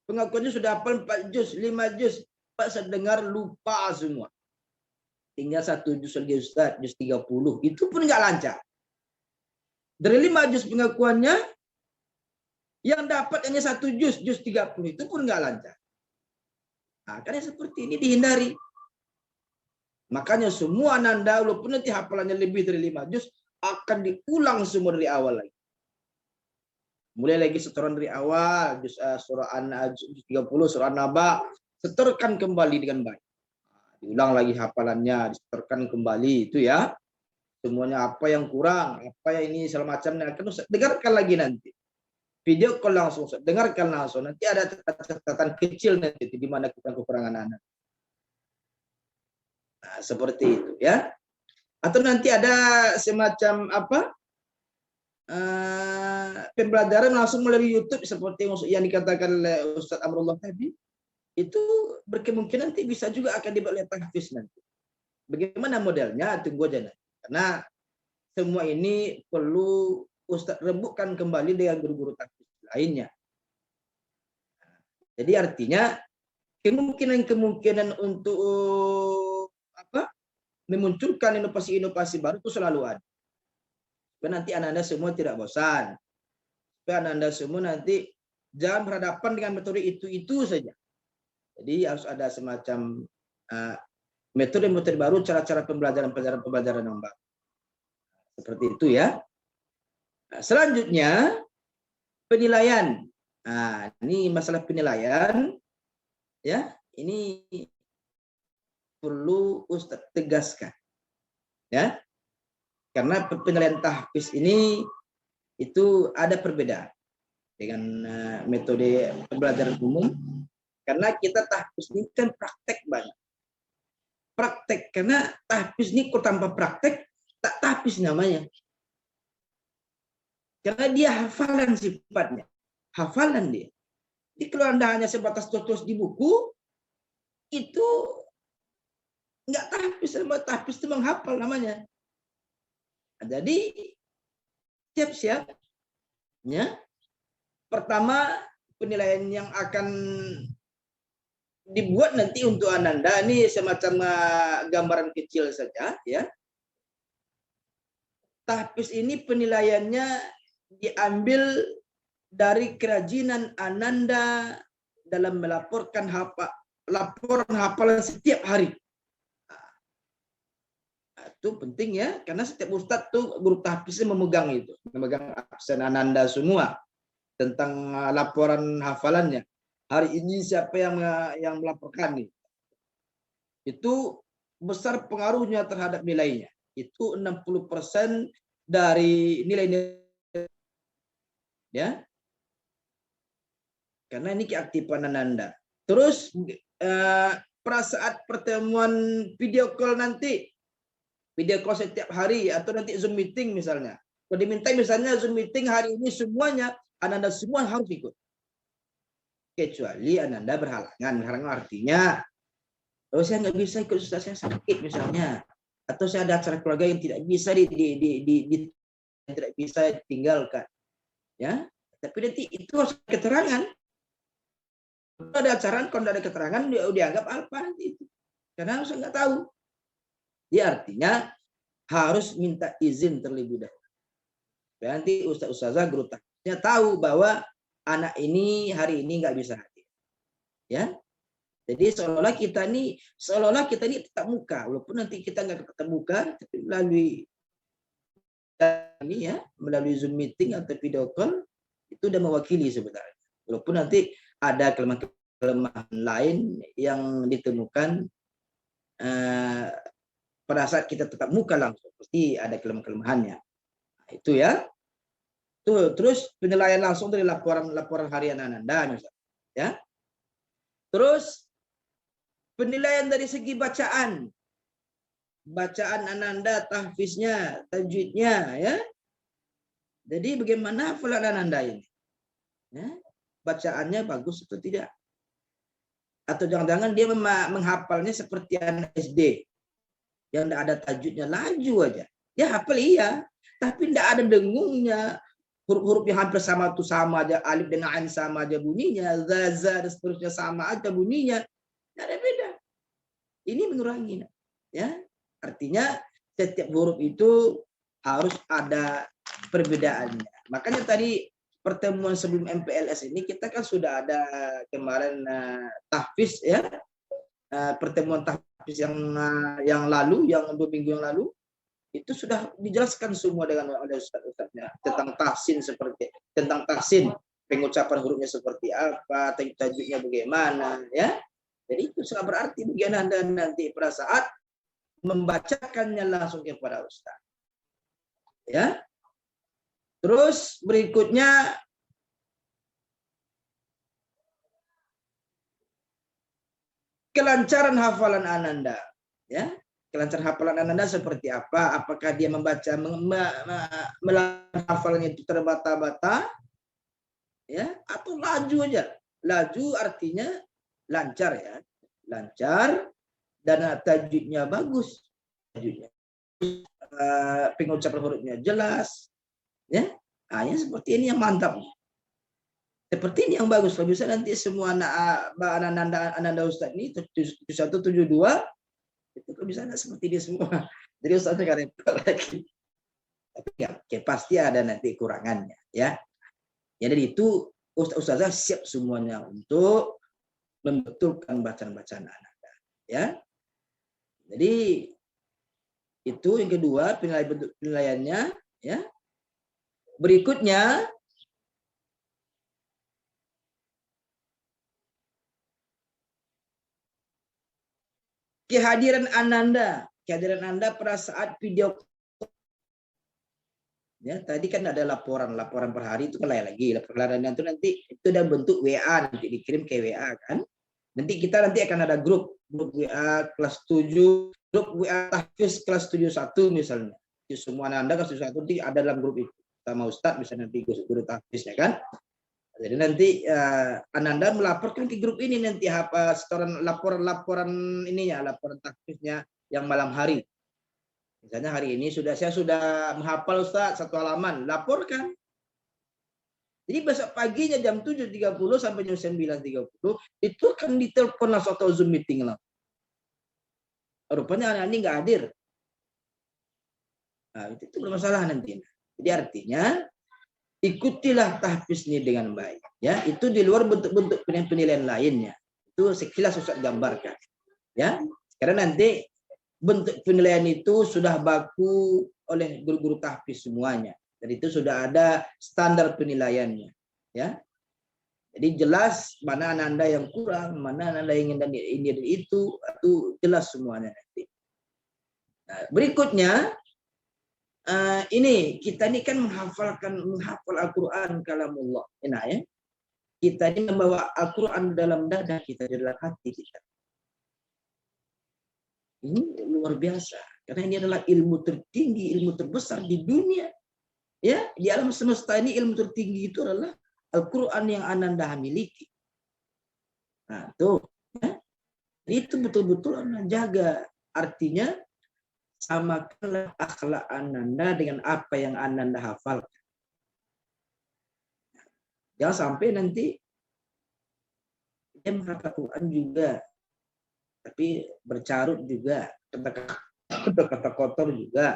Pengakuannya sudah hafal 4 juz, 5 juz. Pak saya dengar lupa semua. Tinggal 1 juz lagi Ustaz, juz 30. Itu pun nggak lancar. Dari 5 juz pengakuannya, yang dapat hanya 1 juz 30. Itu pun nggak lancar. Nah, karena seperti ini dihindari. Makanya semua Ananda, walaupun nanti hafalannya lebih dari 5 juz, akan diulang semua dari awal lagi. Mulai lagi setoran dari awal, surah An-Juz 30, surah An-Naba, setorkan kembali dengan baik. Diulang lagi hafalannya, disetorkan kembali, itu ya. Semuanya apa yang kurang, apa yang ini, segala macamnya, akan dengarkan lagi nanti. Video call langsung, dengarkan langsung. Nanti ada catatan kecil nanti, di mana kekurangan anak. Nah, seperti itu ya. Atau nanti ada semacam pembelajaran langsung melalui YouTube seperti yang dikatakan oleh Ustadz Amrullah tadi, itu berkemungkinan nanti bisa juga akan dibuat oleh tahfiz nanti. Bagaimana modelnya? Tunggu aja nanti. Karena semua ini perlu Ustadz rebutkan kembali dengan guru-guru tahfiz lainnya. Jadi artinya kemungkinan untuk memunculkan inovasi-inovasi baru itu selalu ada. Supaya nanti Anda semua tidak bosan. Supaya Anda semua nanti jangan berhadapan dengan metode itu saja. Jadi harus ada semacam metode-metode baru, cara-cara pembelajaran yang baru. Seperti itu ya. Nah, selanjutnya penilaian. Nah, ini masalah penilaian ya. Ini perlu Ustadz tegaskan. Ya. Karena penilaian tahfiz ini itu ada perbedaan dengan metode pembelajaran umum. Karena kita tahfiz ini kan praktek banyak. praktek, karena tahfiz ini kalau tanpa praktek tak tahfiz namanya. Karena dia hafalan sifatnya, hafalan dia. Jadi kalau Anda hanya sebatas tulis di buku, itu nggak tahfiz, sama tahfiz itu menghafal namanya. Nah, jadi siap-siap, ya. Pertama, penilaian yang akan dibuat nanti untuk Ananda ini semacam gambaran kecil saja, ya. Tahfiz ini penilaiannya diambil dari kerajinan Ananda dalam melaporkan laporan hafalan setiap hari. Nah, itu penting ya, karena setiap ustadz tuh guru tahfiznya memegang itu, memegang absen Ananda semua tentang laporan hafalannya. Hari ini siapa yang melaporkan nih? Itu besar pengaruhnya terhadap nilainya. Itu 60% dari nilai-nilai, ya. Karena ini keaktifan Ananda. Terus pada saat pertemuan video call nanti, video call setiap hari atau nanti Zoom meeting misalnya. Kalau diminta misalnya Zoom meeting hari ini semuanya, Ananda semua harus ikut. Kecuali Ananda berhalangan. Berhalangan artinya, oh saya nggak bisa ikut, ustaz saya sakit misalnya. Atau saya ada acara keluarga yang tidak bisa tidak bisa ditinggalkan. Ya, tapi nanti itu harus keterangan. Kalau ada acara, kalau ada keterangan, dia dianggap apa nanti itu? Karena saya nggak tahu. Dia artinya harus minta izin terlebih dahulu. Nanti ustaz-ustazah guru tahfiznya tahu bahwa anak ini hari ini nggak bisa hadir. Ya, jadi seolah-olah kita ini tetap muka, walaupun nanti kita nggak tetap muka, tapi melalui ini ya, melalui Zoom meeting atau video call itu udah mewakili sebenarnya. Walaupun nanti ada kelemahan lain yang ditemukan pada saat kita tetap muka langsung, pasti ada kelemahan-kelemahannya. Nah, itu ya. Tuh, terus penilaian langsung dari laporan harian Ananda misalnya, ya. Terus penilaian dari segi bacaan Ananda, tahfiznya, tajwidnya, ya. Jadi bagaimana hafalan Ananda ini? Ya, bacaannya bagus atau tidak? Atau jangan-jangan dia menghafalnya seperti anak SD yang tidak ada tajwidnya, laju aja. Dia hafal iya, tapi tidak ada dengungnya. Huruf-huruf yang hampir sama itu sama aja, alif dengan ain sama aja bunyinya, za dan seterusnya sama aja bunyinya. Tidak ada beda. Ini mengurangi, ya. Artinya setiap huruf itu harus ada perbedaannya. Makanya tadi pertemuan sebelum MPLS ini kita kan sudah ada kemarin tahfiz, ya. Pertemuan tahfiz yang lalu, yang 2 minggu yang lalu, itu sudah dijelaskan semua oleh ustaz-ustaznya tentang tahsin, pengucapan hurufnya seperti apa, tajwidnya bagaimana, ya. Jadi itu sangat berarti bagi Anda nanti pada saat membacakannya langsung kepada ustaz. Ya. Terus berikutnya kelancaran hafalan Ananda, ya. Kelancaran hafalan Ananda seperti apa? Apakah dia membaca melakukan hafalannya itu terbata-bata, ya, atau laju aja? Laju artinya lancar, ya, lancar dan tajwidnya bagus, tajwidnya, pengucapan hurufnya jelas, ya. Nah, yang seperti ini yang mantap. Seperti ini yang bagus. Kalau bisa nanti semua anak Ananda Ustaz ini 7172 itu kalau bisa seperti dia semua. Jadi Ustaznya nggak repot lagi. Tapi ya, pasti ada nanti kurangannya, ya. Jadi itu ustazah siap semuanya untuk membetulkan bacaan-bacaan Ananda, ya. Jadi itu yang kedua penilaiannya, ya. Berikutnya kehadiran Anda pada saat video. Ya, tadi kan ada laporan per hari itu kan lagi laporan itu nanti itu dalam bentuk WA, nanti dikirim ke WA kan. Nanti kita akan ada grup WA kelas 7, grup WA tahfiz kelas 71 misalnya. Jadi semua Anda kelas 71 nanti ada dalam grup itu. Sama Ustadz misalnya nanti guru tahfiznya kan. Jadi nanti Ananda melaporkan ke grup ini nanti apa setoran laporan ininya, laporan tahfiznya yang malam hari. Misalnya hari ini saya sudah menghafal Ustaz 1 halaman, laporkan. Jadi besok paginya jam 7.30 sampai jam 9.30 itu akan ditelepon langsung atau Zoom meeting lah. Rupanya anak ini nggak hadir. Nah, itu bermasalah nanti. Jadi artinya ikutilah tahfiz ini dengan baik. Ya, itu di luar bentuk-bentuk penilaian lainnya. Itu sekilas Ustaz gambarkan. Ya, karena nanti bentuk penilaian itu sudah baku oleh guru-guru tahfiz semuanya. Dan itu sudah ada standar penilaiannya. Ya, jadi jelas mana Anda yang kurang, mana Anda yang ingin dan ini dan itu jelas semuanya nanti. Nah, berikutnya. Ini kita ini kan menghafal Al-Quran kalamullah. Enak ya. Kita ini membawa Al-Quran dalam dada kita, di dalam hati kita. Ini luar biasa. Karena ini adalah ilmu tertinggi, ilmu terbesar di dunia. Ya, di alam semesta ini ilmu tertinggi itu adalah Al-Quran yang Ananda miliki. Nah, tuh. Ya. Itu betul-betul Anda jaga. Artinya samakanlah akhlak Ananda dengan apa yang Ananda hafal. Jangan sampai nanti dia menghafal Quran juga, tapi bercarut juga, kata-kata kotor juga,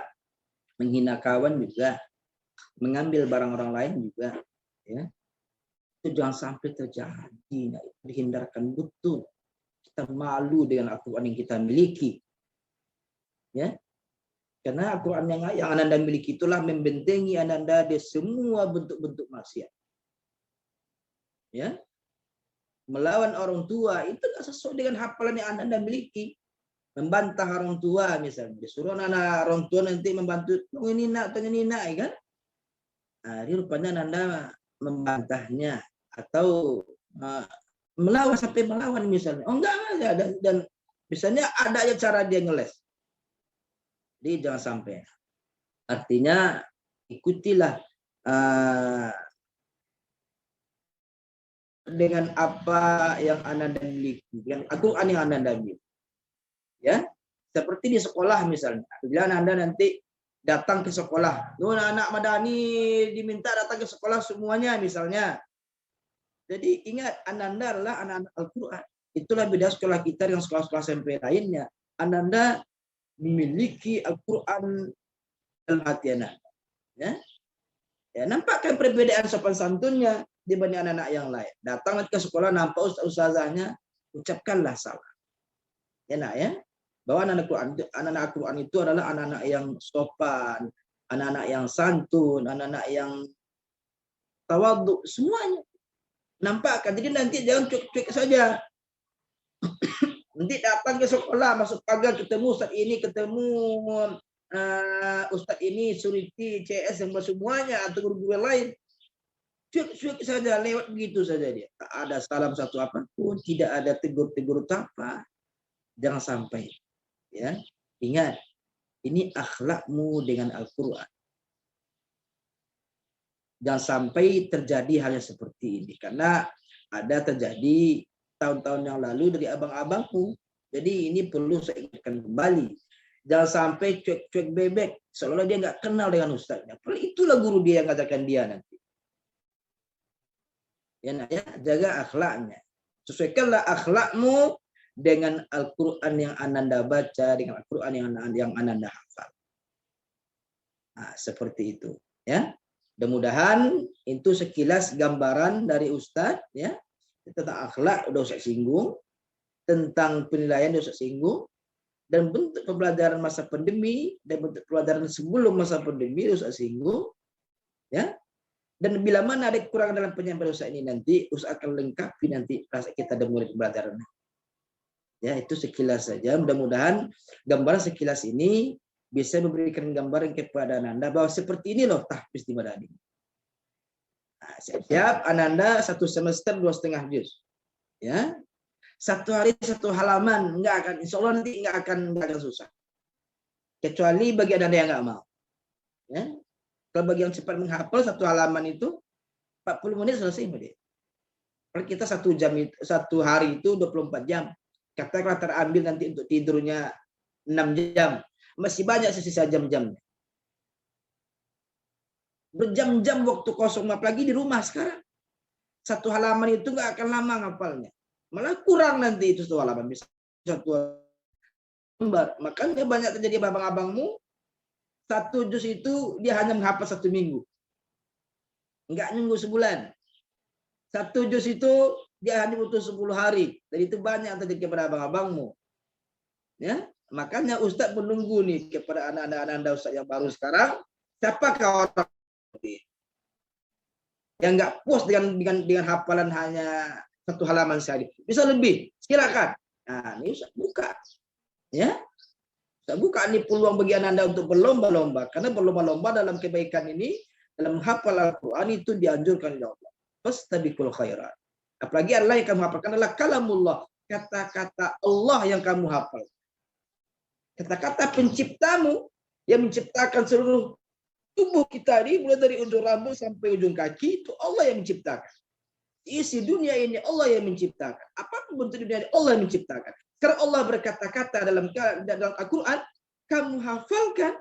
menghina kawan juga, mengambil barang orang lain juga. Ya. Itu jangan sampai terjadi. Nah, dihindarkan betul. Kita malu dengan Al-Quran yang kita miliki. Ya. Karena Al-Quran yang Ananda miliki itulah membentengi Ananda dari semua bentuk-bentuk maksiat. Ya, melawan orang tua itu tidak sesuai dengan hafalan yang Ananda miliki. Membantah orang tua misalnya, disuruh anak orang tua nanti membantu ini nak, kan? Nah, ini rupanya Ananda membantahnya atau melawan sampai melawan misalnya. Oh enggak ada, dan misalnya ada aja cara dia ngeles. Jadi jangan sampai. Artinya ikutilah dengan apa yang Ananda miliki, yang Al-Quran yang Ananda miliki. Ya, seperti di sekolah misalnya. Bila Anda nanti datang ke sekolah, anak Madani diminta datang ke sekolah semuanya misalnya. Jadi ingat Ananda adalah anak-anak Al-Quran. Itulah beda sekolah kita dengan sekolah-sekolah SMP lainnya. Ananda memiliki Al-Quran dalam hati anak. Ya. Ya, nampakkan perbedaan sopan santunnya dibanding anak-anak yang lain. Datang ke sekolah, nampak ustazahnya, ucapkanlah salam. Ya, nak ya. Bahwa anak-anak Al-Quran itu adalah anak-anak yang sopan, anak-anak yang santun, anak-anak yang tawadhu, semuanya. Nampakkan. Jadi nanti jangan cuek-cuek saja. Nanti datang ke sekolah, masuk pagar, ketemu Ustaz ini, ketemu Ustaz ini, Suriti, CS, semuanya, atau guru-guru lain. Cuek-cuek saja, lewat begitu saja dia. Tak ada salam satu apapun, tidak ada tegur-tegur apa. Jangan sampai. Ya, ingat, ini akhlakmu dengan Al-Quran. Jangan sampai terjadi hal yang seperti ini. Karena ada terjadi tahun-tahun yang lalu dari abang-abangku. Jadi ini perlu saya ingatkan kembali. Jangan sampai cuek-cuek bebek. Seolah dia nggak kenal dengan ustaznya. Padahal itulah guru dia yang ngajarkan dia nanti. Ya, nak, ya, jaga akhlaknya. Sesuaikanlah akhlakmu dengan Al-Quran yang Ananda baca, dengan Al-Quran yang Ananda hafal. Nah, seperti itu. Ya. Mudah-mudahan itu sekilas gambaran dari Ustadz, ya, tentang akhlak udah saya singgung, tentang penilaian udah saya singgung, dan bentuk pembelajaran masa pandemi dan bentuk pembelajaran sebelum masa pandemi udah saya singgung, ya. Dan bila mana ada kekurangan dalam penyampaian Ustadz ini nanti Ustadz akan lengkapi nanti kita mulai pembelajaran. Ya, itu sekilas saja. Mudah-mudahan gambaran sekilas ini bisa memberikan gambaran kepada Ananda bahwa seperti ini loh tahfiz di Madani. Nah, siap-siap Ananda 1 semester 2,5 juz. Ya. Satu hari satu halaman, nggak akan, insya Allah nanti nggak akan susah. Kecuali bagi Anda yang nggak mau. Ya. Kalau bagi yang cepat menghafal satu halaman itu 40 menit selesai dia. Kalau kita satu hari itu 24 jam. Katakanlah terambil nanti untuk tidurnya 6 jam. Masih banyak sisa jam-jamnya. Berjam-jam waktu kosong, apalagi di rumah sekarang. Satu halaman itu nggak akan lama ngapalnya. Malah kurang nanti itu satu halaman. Bisa satu lembar. Makanya banyak terjadi abang-abangmu, satu juz itu dia hanya menghafal 1 minggu. Enggak nunggu sebulan. Satu juz itu dia hanya butuh 10 hari. Dan itu banyak terjadi kepada abang-abangmu. Ya, makanya Ustadz menunggu nih kepada anak-anak Anda Ustadz yang baru sekarang. Siapakah orang yang nggak puas dengan hafalan hanya satu halaman sehari? Bisa lebih, silakan. Nah, ini Ustadz buka. Ya, Ustadz buka nih peluang bagi Anda untuk berlomba-lomba. Karena berlomba-lomba dalam kebaikan ini, dalam menghafal Al-Quran itu dianjurkan oleh Allah. Fastabiqul khairat. Apalagi Allah yang kamu hafalkan adalah kalamullah, kata-kata Allah yang kamu hafal. Kata-kata penciptamu yang menciptakan seluruh tubuh kita ini, mulai dari ujung rambut sampai ujung kaki, itu Allah yang menciptakan. Isi dunia ini Allah yang menciptakan. Apapun bentuk dunia ini Allah yang menciptakan. Karena Allah berkata-kata dalam Al-Quran, kamu hafalkan,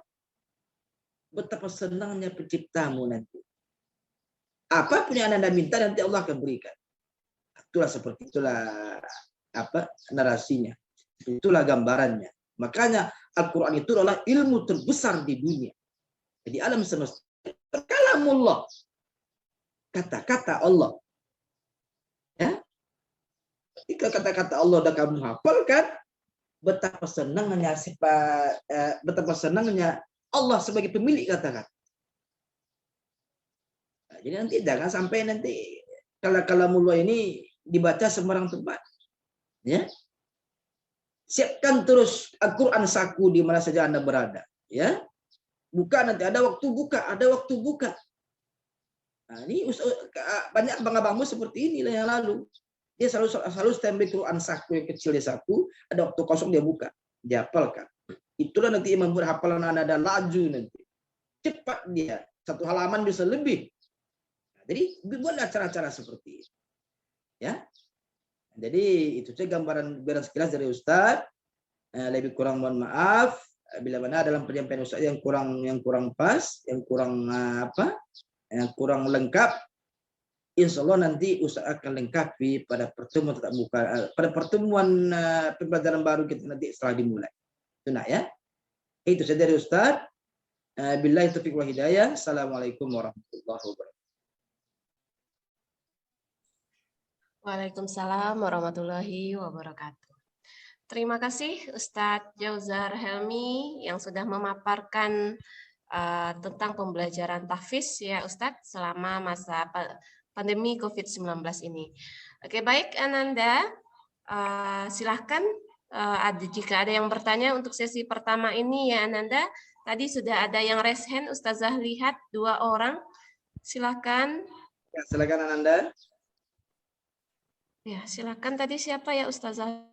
betapa senangnya penciptamu nanti. Apapun yang Anda minta nanti Allah akan berikan. Itulah narasinya. Itulah gambarannya. Makanya Al-Quran itu adalah ilmu terbesar di dunia. Jadi alam semesta. Kalamullah. Kata-kata Allah. Ya. Jika kata-kata Allah sudah kamu hafalkan, betapa senangnya Allah sebagai pemilik kata-kata. Nah, jadi nanti jangan sampai nanti kalamullah ini dibaca sembarang tempat. Ya. Siapkan terus Al-Quran saku di mana saja Anda berada. Ya. Buka nanti, ada waktu buka. Nah, ini banyak abang-abangmu seperti inilah yang lalu. Dia selalu standby Quran saku yang kecil di saku, ada waktu kosong dia buka, dia hafalkan. Itulah nanti yang membuat hafalan Anda laju nanti. Cepat dia, satu halaman bisa lebih. Nah, jadi buatlah cara-cara seperti itu. Ya. Jadi itu saja gambaran sekilas dari Ustadz. Lebih kurang mohon maaf bila mana dalam penyampaian Ustadz yang kurang pas, yang kurang yang kurang lengkap. Insya Allah nanti Ustadz akan lengkapi pada pertemuan tetap muka, pada pertemuan pembelajaran baru kita nanti setelah dimulai. Itu nak ya. Itu saja dari Ustadz. Billahi taufiq wal hidayah. Assalamualaikum warahmatullahi wabarakatuh. Waalaikumsalam warahmatullahi wabarakatuh. Terima kasih Ustadz Jauzar Helmi yang sudah memaparkan tentang pembelajaran tahfiz ya Ustadz selama masa pandemi COVID-19 ini. Oke, baik Ananda, silahkan jika ada yang bertanya untuk sesi pertama ini ya Ananda. Tadi sudah ada yang raise hand, Ustazah lihat 2 orang. Silahkan. Ya, silakan Ananda. Ya, silakan tadi siapa ya Ustazah?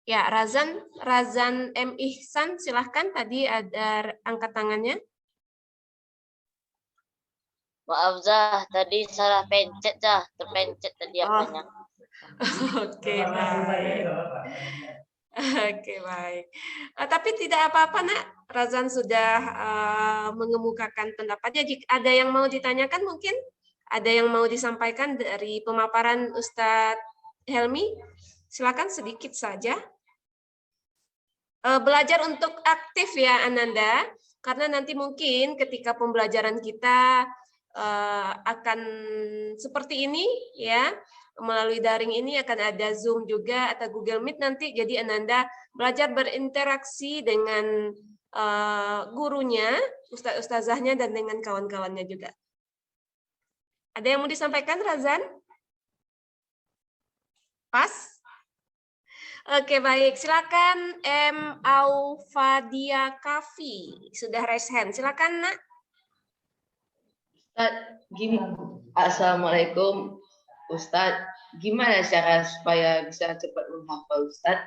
Ya, Razan M. Ihsan, silahkan. Tadi ada angkat tangannya. Maaf Zah, tadi salah pencet Zah, terpencet tadi apanya. Oke, baik. Oke, baik. Tapi tidak apa-apa, Nak. Razan sudah mengemukakan pendapatnya. Jika ada yang mau ditanyakan, mungkin ada yang mau disampaikan dari pemaparan Ustadz Helmi, silakan sedikit saja. Belajar untuk aktif ya Ananda, karena nanti mungkin ketika pembelajaran kita akan seperti ini ya, melalui daring ini akan ada Zoom juga atau Google Meet nanti, jadi Ananda belajar berinteraksi dengan gurunya, ustaz-ustazahnya dan dengan kawan-kawannya juga. Ada yang mau disampaikan Razan? Pas? Oke, baik. Silakan M. Aufadia Kafi. Sudah raise hand. Silakan, Nak. Assalamualaikum Ustadz. Gimana cara supaya bisa cepat menghafal Ustadz?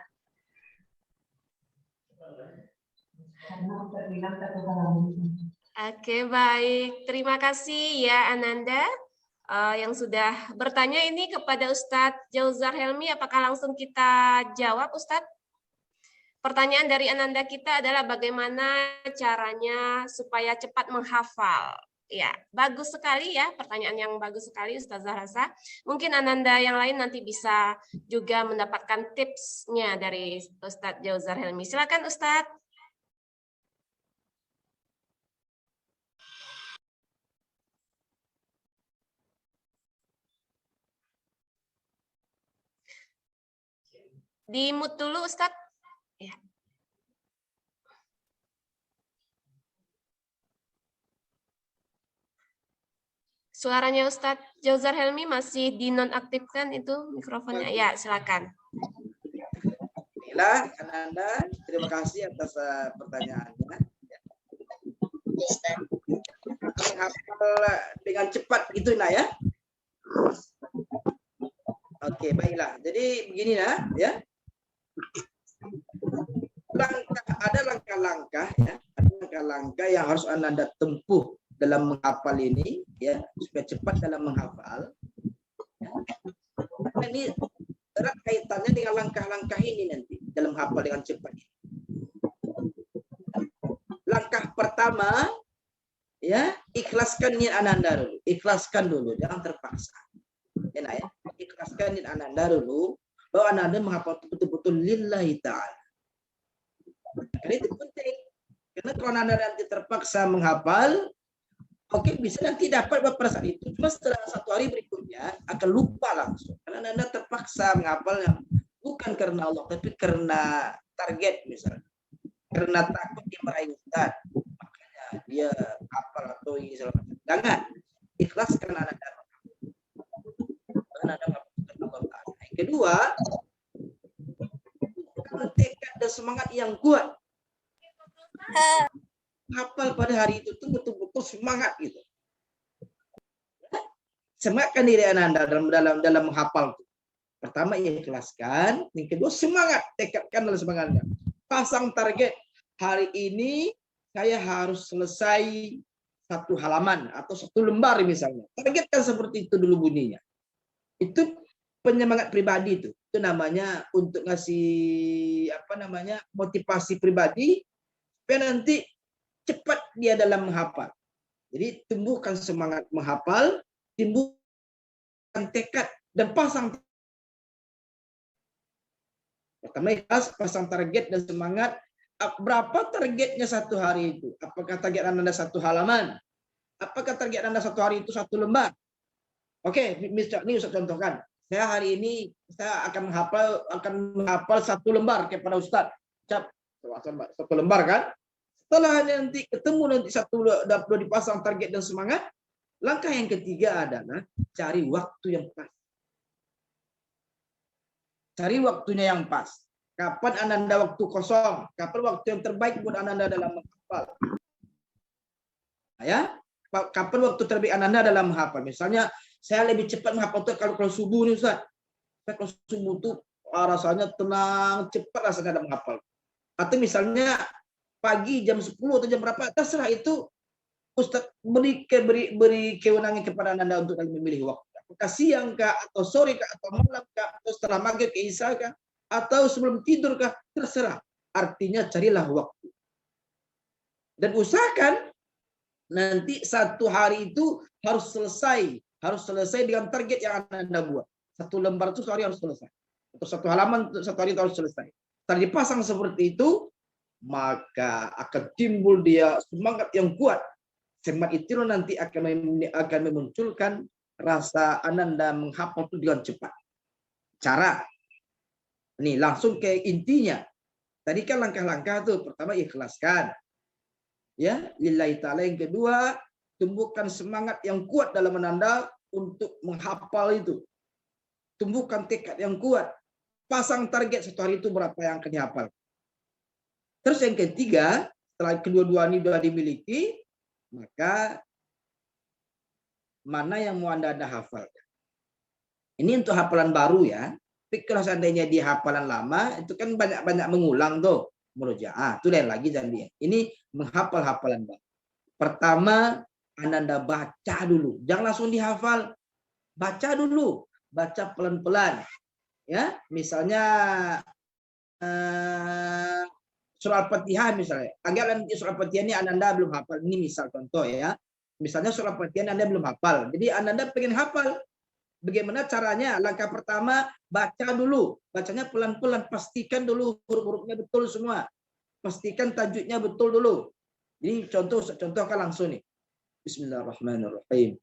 Oke, baik. Terima kasih ya Ananda yang sudah bertanya ini kepada Ustadz Jauzar Helmi. Apakah langsung kita jawab, Ustadz? Pertanyaan dari Ananda kita adalah bagaimana caranya supaya cepat menghafal. Ya, bagus sekali ya, pertanyaan yang bagus sekali Ustazah Rasa. Mungkin Ananda yang lain nanti bisa juga mendapatkan tipsnya dari Ustadz Jauzar Helmi. Silakan Ustadz. Di-mute dulu Ustadz. Ya. Suaranya Ustadz Jauzar Helmi masih dinonaktifkan itu mikrofonnya. Ya, silakan. Baiklah, Ananda, terima kasih atas pertanyaannya. Menghafal dengan cepat gitu, Nak ya. Oke, baiklah. Jadi begini, Nak, ya. Ada langkah-langkah ya, ada langkah-langkah yang harus Ananda tempuh dalam menghafal ini ya, supaya cepat dalam menghafal. Ya. Ini erat kaitannya dengan langkah-langkah ini nanti dalam hafal dengan cepat. Langkah pertama ya, ikhlaskan niat Ananda dulu. Ikhlaskan dulu, jangan terpaksa. Ya, nah, ya. Ikhlaskan niat Ananda dulu bahwa Ananda menghafal betul-betul lillahi ta'ala. Karena itu penting. Karena kalau Anda nanti terpaksa menghafal, oke, bisa nanti dapat beberapa saat itu. Cuma setelah 1 hari berikutnya akan lupa langsung. Karena Anda terpaksa menghafalnya bukan karena Allah, tapi karena target misalnya. Karena takut dimarahi Ustaz. Makanya dia hafal atau ini segala macam. Jangan. Ikhlaskan Anda. Karena Anda menghafal Allah Ta'ala. Yang kedua, tekad dan semangat yang kuat. Hafal pada hari itu tuh betul-betul semangat gitu. Semangatkan diri Anda dalam menghafal. Pertama ikhlaskan, yang kedua semangat, tekadkan dalam semangatnya. Pasang target, hari ini saya harus selesai 1 halaman atau 1 lembar misalnya. Targetkan seperti itu dulu bunyinya. Itu penyemangat pribadi itu. Itu namanya untuk ngasih motivasi pribadi supaya nanti cepat dia dalam menghafal. Jadi tumbuhkan semangat menghafal, timbulkan tekad dan pasang. Pertama ikhlas, pasang target dan semangat. Berapa targetnya 1 hari itu? Apakah target Anda 1 halaman? Apakah target Anda 1 hari itu 1 lembar? Oke, ini Ustaz contohkan. Saya hari ini saya akan menghafal 1 lembar kepada Ustaz. 1 lembar kan? Setelah nanti ketemu nanti 1 udah dipasang target dan semangat, langkah yang ketiga adalah cari waktu yang pas. Cari waktunya yang pas. Kapan Ananda waktu kosong? Kapan waktu yang terbaik buat Ananda dalam menghafal? Ya, kapan waktu terbaik Ananda dalam menghafal? Misalnya saya lebih cepat menghafal tuh kalau subuh nih Ustaz. Kalau subuh tuh rasanya tenang, cepat rasanya dalam menghafal. Atau misalnya pagi jam 10 atau jam berapa, terserah itu Ustaz beri kewenangan kepada Anda untuk memilih waktu. Apakah siang kah, atau sore kah, atau malam kah, atau setelah maghrib ke isya kah, atau sebelum tidur kah, terserah. Artinya carilah waktu. Dan usahakan nanti 1 hari itu harus selesai dengan target yang Anda buat. 1 lembar itu sehari harus selesai. Atau 1 halaman 1 hari itu harus selesai. Setelah dipasang seperti itu, maka akan timbul dia semangat yang kuat. Semangat itu nanti akan memunculkan rasa Ananda menghafal itu dengan cepat. Cara ini langsung ke intinya. Tadi kan langkah-langkah tuh. Pertama ikhlaskan. Ya, lillahi ta'ala. Yang kedua, tumbuhkan semangat yang kuat dalam Ananda untuk menghafal itu. Tumbuhkan tekad yang kuat. pasang target satu hari itu berapa yang akan dihafal. Terus yang ketiga, setelah kedua-dua ini sudah dimiliki, maka mana yang mau Anda hafal. Ini untuk hafalan baru ya. Tapi kalau seandainya di hafalan lama, itu kan banyak-banyak mengulang tuh. Murojaah, itu lain lagi jadi. Ini menghafal hafalan baru. Pertama, Anda baca dulu. Jangan langsung dihafal. Baca dulu. Baca pelan-pelan. Ya, misalnya surah Al-Fatihah misalnya. Anggaplah nanti surah Al-Fatihah ini Anda belum hafal. Ini misal contoh ya. Misalnya surah Al-Fatihah Anda belum hafal. Jadi Anda pengen hafal. Bagaimana caranya? Langkah pertama, baca dulu. Bacanya pelan-pelan. Pastikan dulu huruf-hurufnya betul semua. Pastikan tajwidnya betul dulu. Jadi contohkan langsung nih. Bismillahirrahmanirrahim.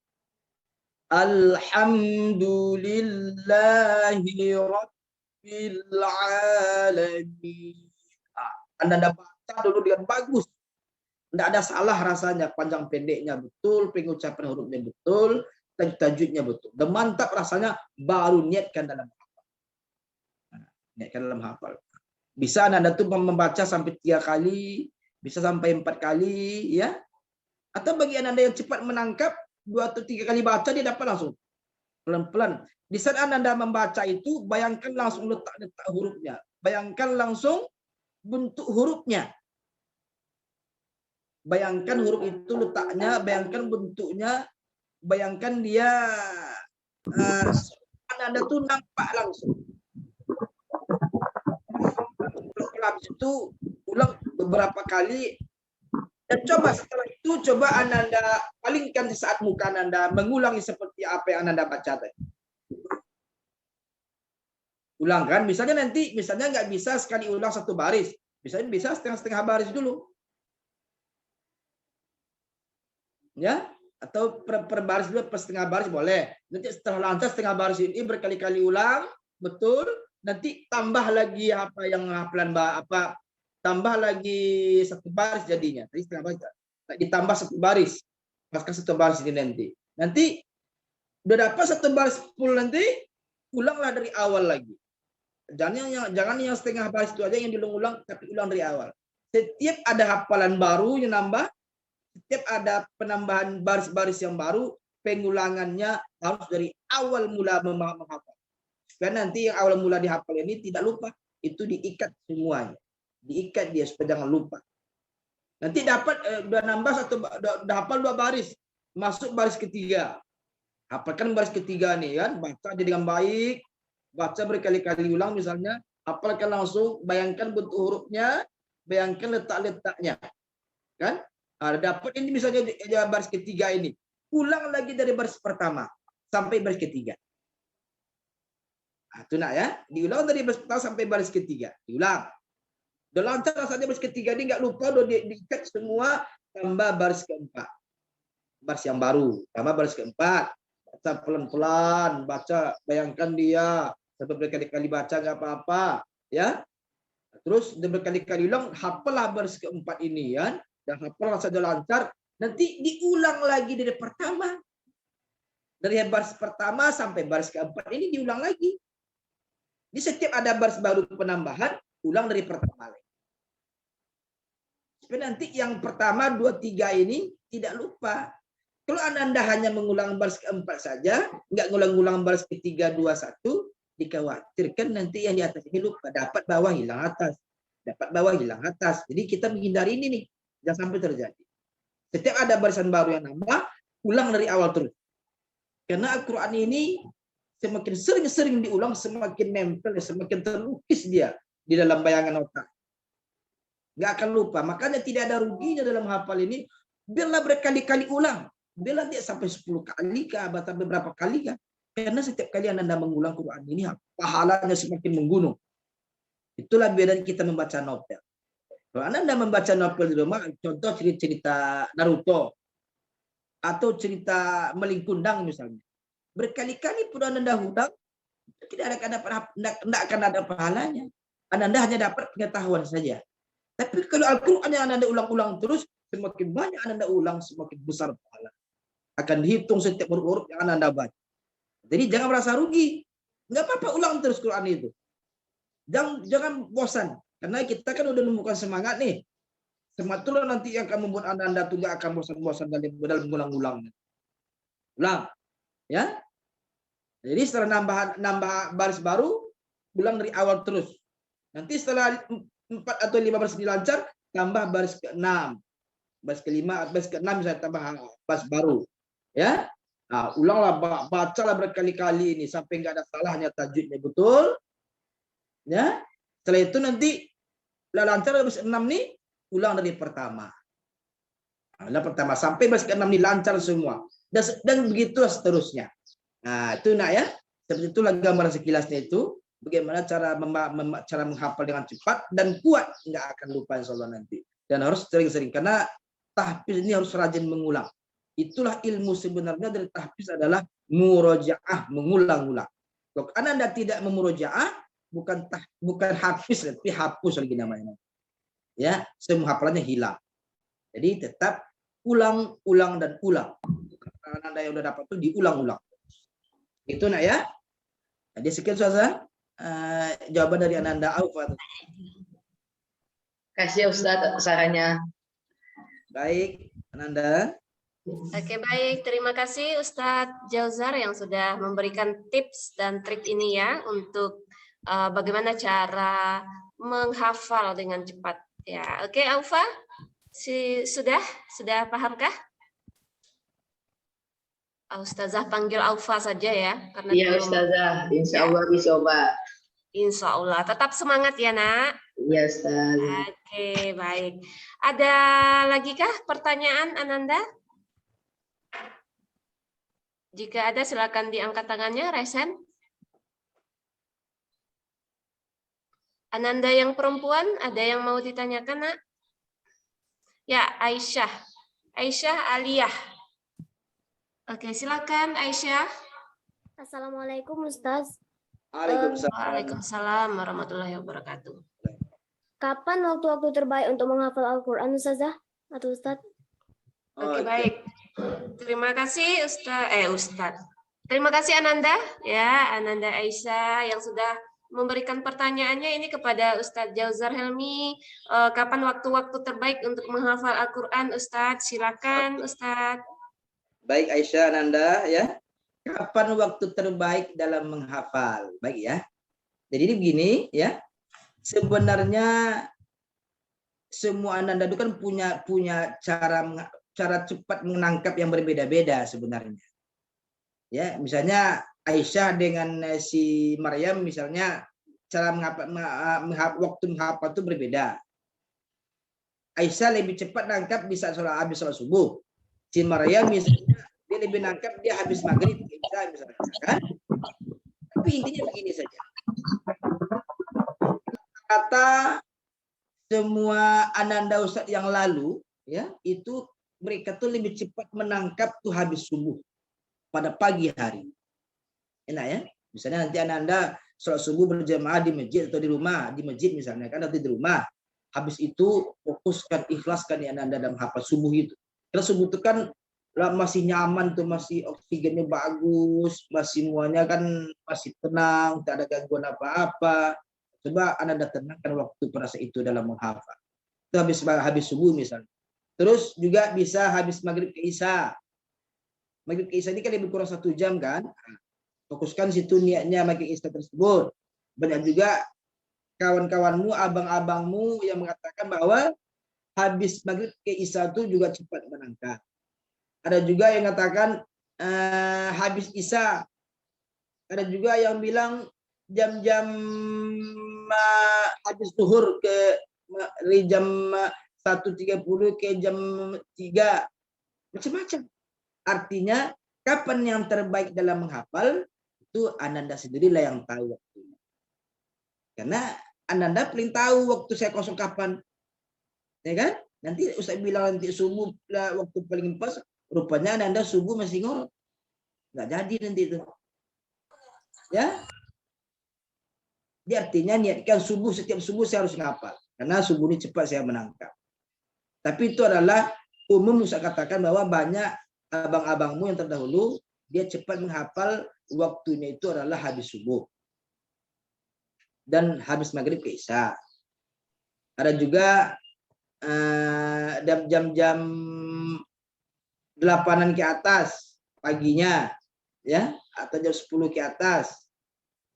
Alhamdulillahi Rabbil Alamin. Anda baca dulu dengan bagus. Tidak ada salah rasanya. Panjang pendeknya betul. Pengucapan hurufnya betul. Tajwidnya betul. Dan mantap rasanya baru niatkan dalam hafal. Niatkan dalam hafal. Bisa Anda tuh membaca sampai 3 kali, bisa sampai 4 kali, ya. Atau bagi Anda yang cepat menangkap, 2 atau 3 kali baca dia dapat langsung. Pelan-pelan. Di saat Anda membaca itu, bayangkan langsung letak-letak hurufnya. Bayangkan langsung bentuk hurufnya. Bayangkan huruf itu letaknya, bayangkan bentuknya, bayangkan dia Anda tuh nampak langsung. Habis itu ulang beberapa kali dan coba setelah itu coba Anda palingkan di saat muka Anda mengulangi seperti apa yang Anda baca tadi. Ulangkan, misalnya nggak bisa sekali ulang satu baris, misalnya bisa setengah-setengah baris dulu. Ya, atau per baris dulu, per setengah baris boleh. Nanti setelah lancar setengah baris ini berkali-kali ulang, betul. Nanti tambah lagi apa yang hafalan tambah lagi satu baris jadinya. Tadi setengah baris, ditambah satu baris. Paskan satu baris ini nanti. Nanti udah dapat satu baris full nanti, ulanglah dari awal lagi. Jangan yang setengah baris itu aja yang diulang-ulang, tapi ulang dari awal. Setiap ada hafalan baru yang nambah, setiap ada penambahan baris-baris yang baru, pengulangannya harus dari awal mula menghafal. Supaya nanti yang awal mula dihafal ini tidak lupa. Itu diikat semuanya. Diikat dia supaya jangan lupa. Nanti dapat udah nambah udah hafal 2 baris. Masuk baris ketiga. Hafalkan baris ketiga nih kan. Baca dia dengan baik. Baca berkali-kali ulang misalnya. Hafalkan langsung. Bayangkan bentuk hurufnya. Bayangkan letak-letaknya. Kan? Dapat ini misalnya baris ketiga ini. Ulang lagi dari baris pertama sampai baris ketiga. Itu nak ya. Diulang dari baris pertama sampai baris ketiga. Diulang. Udah lancar rasanya baris ketiga ini nggak lupa. Udah diikat semua. Tambah baris keempat. Baris yang baru. Tambah baris keempat. Baca pelan-pelan. Baca. Bayangkan dia. Sampai berkali-kali baca nggak apa-apa. Ya. Terus berkali-kali ulang. Hafalah baris keempat ini ya. Dan hafal saja lancar, nanti diulang lagi dari pertama. Dari baris pertama sampai baris keempat ini diulang lagi. Di setiap ada baris baru penambahan, ulang dari pertama lagi. Supaya nanti yang pertama, 2, 3 ini tidak lupa. Kalau Anda hanya mengulang baris keempat saja, nggak ngulang-ngulang baris ketiga, 2, 1, dikhawatirkan nanti yang di atas ini lupa. Dapat bawah, hilang atas. Dapat bawah, hilang atas. Jadi kita menghindari ini nih. Jangan sampai terjadi. Setiap ada barisan baru yang nambah, ulang dari awal terus. Karena Al-Quran ini semakin sering-sering diulang, semakin nempel, semakin terlukis dia di dalam bayangan otak. Nggak akan lupa. Makanya tidak ada ruginya dalam hafal ini. Biarlah berkali-kali ulang. Biarlah dia sampai 10 kali kah, atau beberapa kali kah. Karena setiap kali Anda mengulang Quran ini, pahalanya semakin menggunung. Itulah bedanya kita membaca novel. Kalau Anda membaca novel di rumah, contoh cerita Naruto atau cerita Meling Kundang misalnya, berkali-kali pun Anda ulang, tidak akan ada pahalanya. Anda hanya dapat pengetahuan saja. Tapi kalau Al-Quran yang Anda ulang-ulang terus, semakin banyak Anda ulang, semakin besar pahala. Akan dihitung setiap huruf yang Anda baca. Jadi jangan merasa rugi. Nggak apa-apa ulang terus Quran itu. Jangan bosan. Karena kita kan udah menemukan semangat nih. Semangat itulah nanti yang akan membuat Anda tuh nggak akan bosan-bosan dalam mengulang-ulang. Ulang, ya. Jadi setelah nambah baris baru, ulang dari awal terus. Nanti setelah 4 atau 5 baris ini lancar, tambah baris ke-6. Baris ke-5, baris ke-6 bisa tambah baris baru. Ya. Nah, ulanglah, bacalah berkali-kali ini sampai nggak ada salahnya tajwidnya betul. Ya. Setelah itu nanti lancar baris 6 nih, ulang dari pertama. Nah, pertama sampai baris ke-6 ini lancar semua. Dan begitu seterusnya. Nah, itu nak ya. Seperti itulah gambaran sekilasnya itu. Bagaimana cara menghafal dengan cepat dan kuat, nggak akan lupa insyaallah nanti. Dan harus sering-sering karena tahfiz ini harus rajin mengulang. Itulah ilmu sebenarnya dari tahfiz adalah murojaah, mengulang-ulang. Kalau Anda tidak memurojaah, bukan hafiz, tapi hapus lagi namanya. Ya, semua hafalannya hilang. Jadi tetap ulang dan ulang. Karena Anda yang udah dapat itu diulang-ulang. Itu nak ya. Jadi sekian saja jawaban dari Ananda Aufa. Kasih Ustadz sarannya. Baik, Ananda. Oke, baik. Terima kasih Ustadz Jauzar yang sudah memberikan tips dan trik ini ya untuk bagaimana cara menghafal dengan cepat. Ya, oke, Aufa, sudah pahamkah? Ustazah panggil Aufa saja ya, karena Iya belum. Ustazah, insya Allah dicoba. Insya Allah, tetap semangat ya nak. Iya Ustazah. Oke, baik. Ada lagi kah pertanyaan Ananda? Jika ada silakan diangkat tangannya, Resen. Ananda yang perempuan, ada yang mau ditanyakan, nak? Ya, Aisyah. Aisyah Aliyah. Oke, silakan Aisyah. Assalamualaikum Ustaz. Waalaikumsalam warahmatullahi wabarakatuh. Kapan waktu-waktu terbaik untuk menghafal Al-Quran Ustazah? Atau Ustaz? Oke, baik. Terima kasih Ustaz. Terima kasih Ananda ya, Ananda Aisyah yang sudah memberikan pertanyaannya ini kepada Ustadz Jauzar Helmi. Kapan waktu-waktu terbaik untuk menghafal Al-Quran Ustadz? Silakan Ustadz. Baik Aisyah Ananda ya. Kapan waktu terbaik dalam menghafal? Baik ya. Jadi ini begini ya. Sebenarnya semua Ananda itu kan punya cara cepat menangkap yang berbeda-beda sebenarnya. Ya, misalnya Aisyah dengan si Maryam misalnya cara waktu menghafal itu berbeda. Aisyah lebih cepat nangkap bisa habis sholat subuh. Si Maryam misalnya dia lebih nangkap dia habis maghrib misalnya kan. Tapi intinya begini saja. Kata semua Ananda Ustadz yang lalu ya, itu mereka tuh lebih cepat menangkap tuh habis subuh pada pagi hari. Enak ya? Misalnya nanti Ananda sholat subuh berjamaah di masjid atau di rumah, di masjid misalnya kan nanti di rumah. Habis itu fokuskan, ikhlaskan ya Ananda dalam hafal subuh itu. Karena subuh itu kan masih nyaman tuh, masih oksigennya bagus, masih semuanya kan masih tenang, tak ada gangguan apa-apa. Coba Ananda tenangkan waktu pada saat itu dalam menghafal. Itu habis subuh misalnya. Terus juga bisa habis maghrib ke isya. Maghrib ke isya ini kan lebih kurang 1 jam kan. Fokuskan situ niatnya maghrib isya tersebut. Banyak juga kawan-kawanmu, abang-abangmu yang mengatakan bahwa habis maghrib ke isya itu juga cepat menangkap. Ada juga yang mengatakan habis isya. Ada juga yang bilang jam-jam habis zuhur dari jam 1.30 ke jam 3. Macam-macam. Artinya kapan yang terbaik dalam menghafal itu Ananda sendirilah yang tahu waktunya. Karena Ananda paling tahu waktu saya kosong kapan. Ya kan? Nanti Ustaz bilang nanti subuh lah waktu paling pas, rupanya Ananda subuh masih ngorok. Nggak jadi nanti itu. Ya. Jadi artinya niatkan subuh, setiap subuh saya harus menghafal. Karena subuh ini cepat saya menangkap. Tapi itu adalah umum saya katakan bahwa banyak abang-abangmu yang terdahulu dia cepat menghafal waktunya itu adalah habis subuh. dan habis maghrib ke isya. Ada juga jam-jam 8-an ke atas paginya, ya, atau jam 10 ke atas.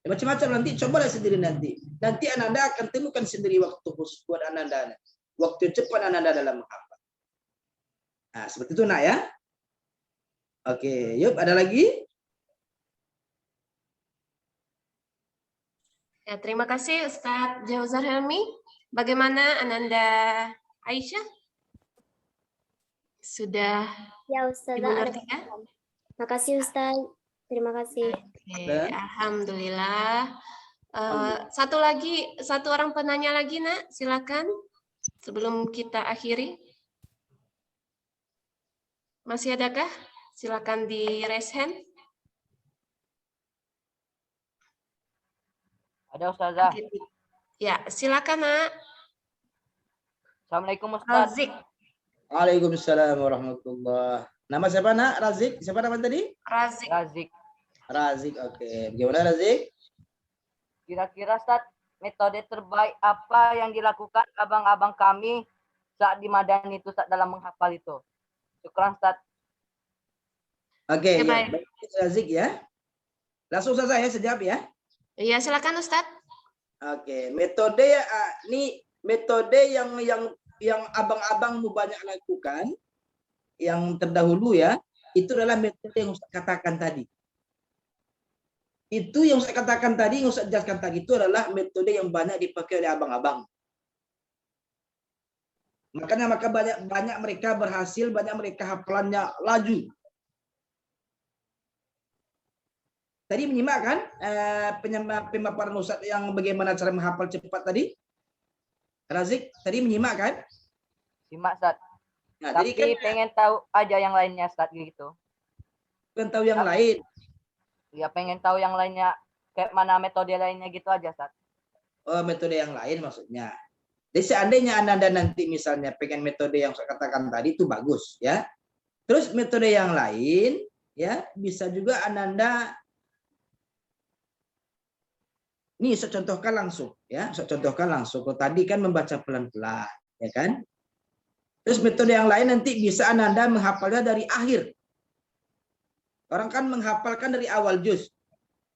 Macam-macam, nanti cobalah sendiri nanti. Nanti Ananda akan temukan sendiri waktu khusus buat Ananda. Waktu cepat Ananda dalam menghafal. Nah, seperti itu nak ya. Oke, yuk ada lagi? Ya, terima kasih Ustadz Jauzar Helmi. Bagaimana Ananda Aisyah? Sudah Ya Ustazah, ada dimengerti ya? Makasih Ustaz. Terima kasih. Oke, Dan? alhamdulillah. Satu orang penanya lagi, Nak. Silakan. Sebelum kita akhiri. Masih adakah? Silakan di raise hand. Ada Ustazah. Oke. Ya, silakan, Nak. Assalamualaikum Ustaz. Razik. Waalaikumsalam warahmatullah. Nama siapa nak? Razik. Siapa nama tadi? Razik. Razik. Razik. Oke. Bagaimana Razik? Kira-kira Ustaz, metode terbaik apa yang dilakukan abang-abang kami saat di Madani itu Ustaz dalam menghafal itu? Syukran Ustaz. Oke. Ya, Ya, baik. baik. Razik ya. Langsung saja ya sejawab ya. Iya, silakan Ustadz. Oke. Metode ini metode yang abang-abangmu banyak lakukan, yang terdahulu ya, itu adalah metode yang Ustaz katakan tadi. Itu yang saya katakan tadi, yang Ustaz jelaskan tadi itu adalah metode yang banyak dipakai oleh abang-abang. Makanya banyak mereka berhasil, banyak mereka hafalannya laju. Tadi menyimak kan pemaparan Ustaz yang bagaimana cara menghafal cepat tadi? Razik, tadi menyimak kan? Simak Ustaz. Nah, Tapi jadi kan pengen tahu aja yang lainnya Ustaz gitu. pengen tahu yang lain. Ya pengen tahu yang lainnya kayak mana metode lainnya gitu aja Ustaz. Oh, metode yang lain maksudnya. Jadi seandainya Anda nanti misalnya pengen metode yang saya katakan tadi itu bagus ya. Terus metode yang lain ya bisa juga Anda ini saya contohkan langsung ya, saya contohkan langsung. Kalau tadi kan membaca pelan-pelan ya kan. Terus metode yang lain nanti bisa Anda menghafalnya dari akhir. Orang kan menghafalkan dari awal juz.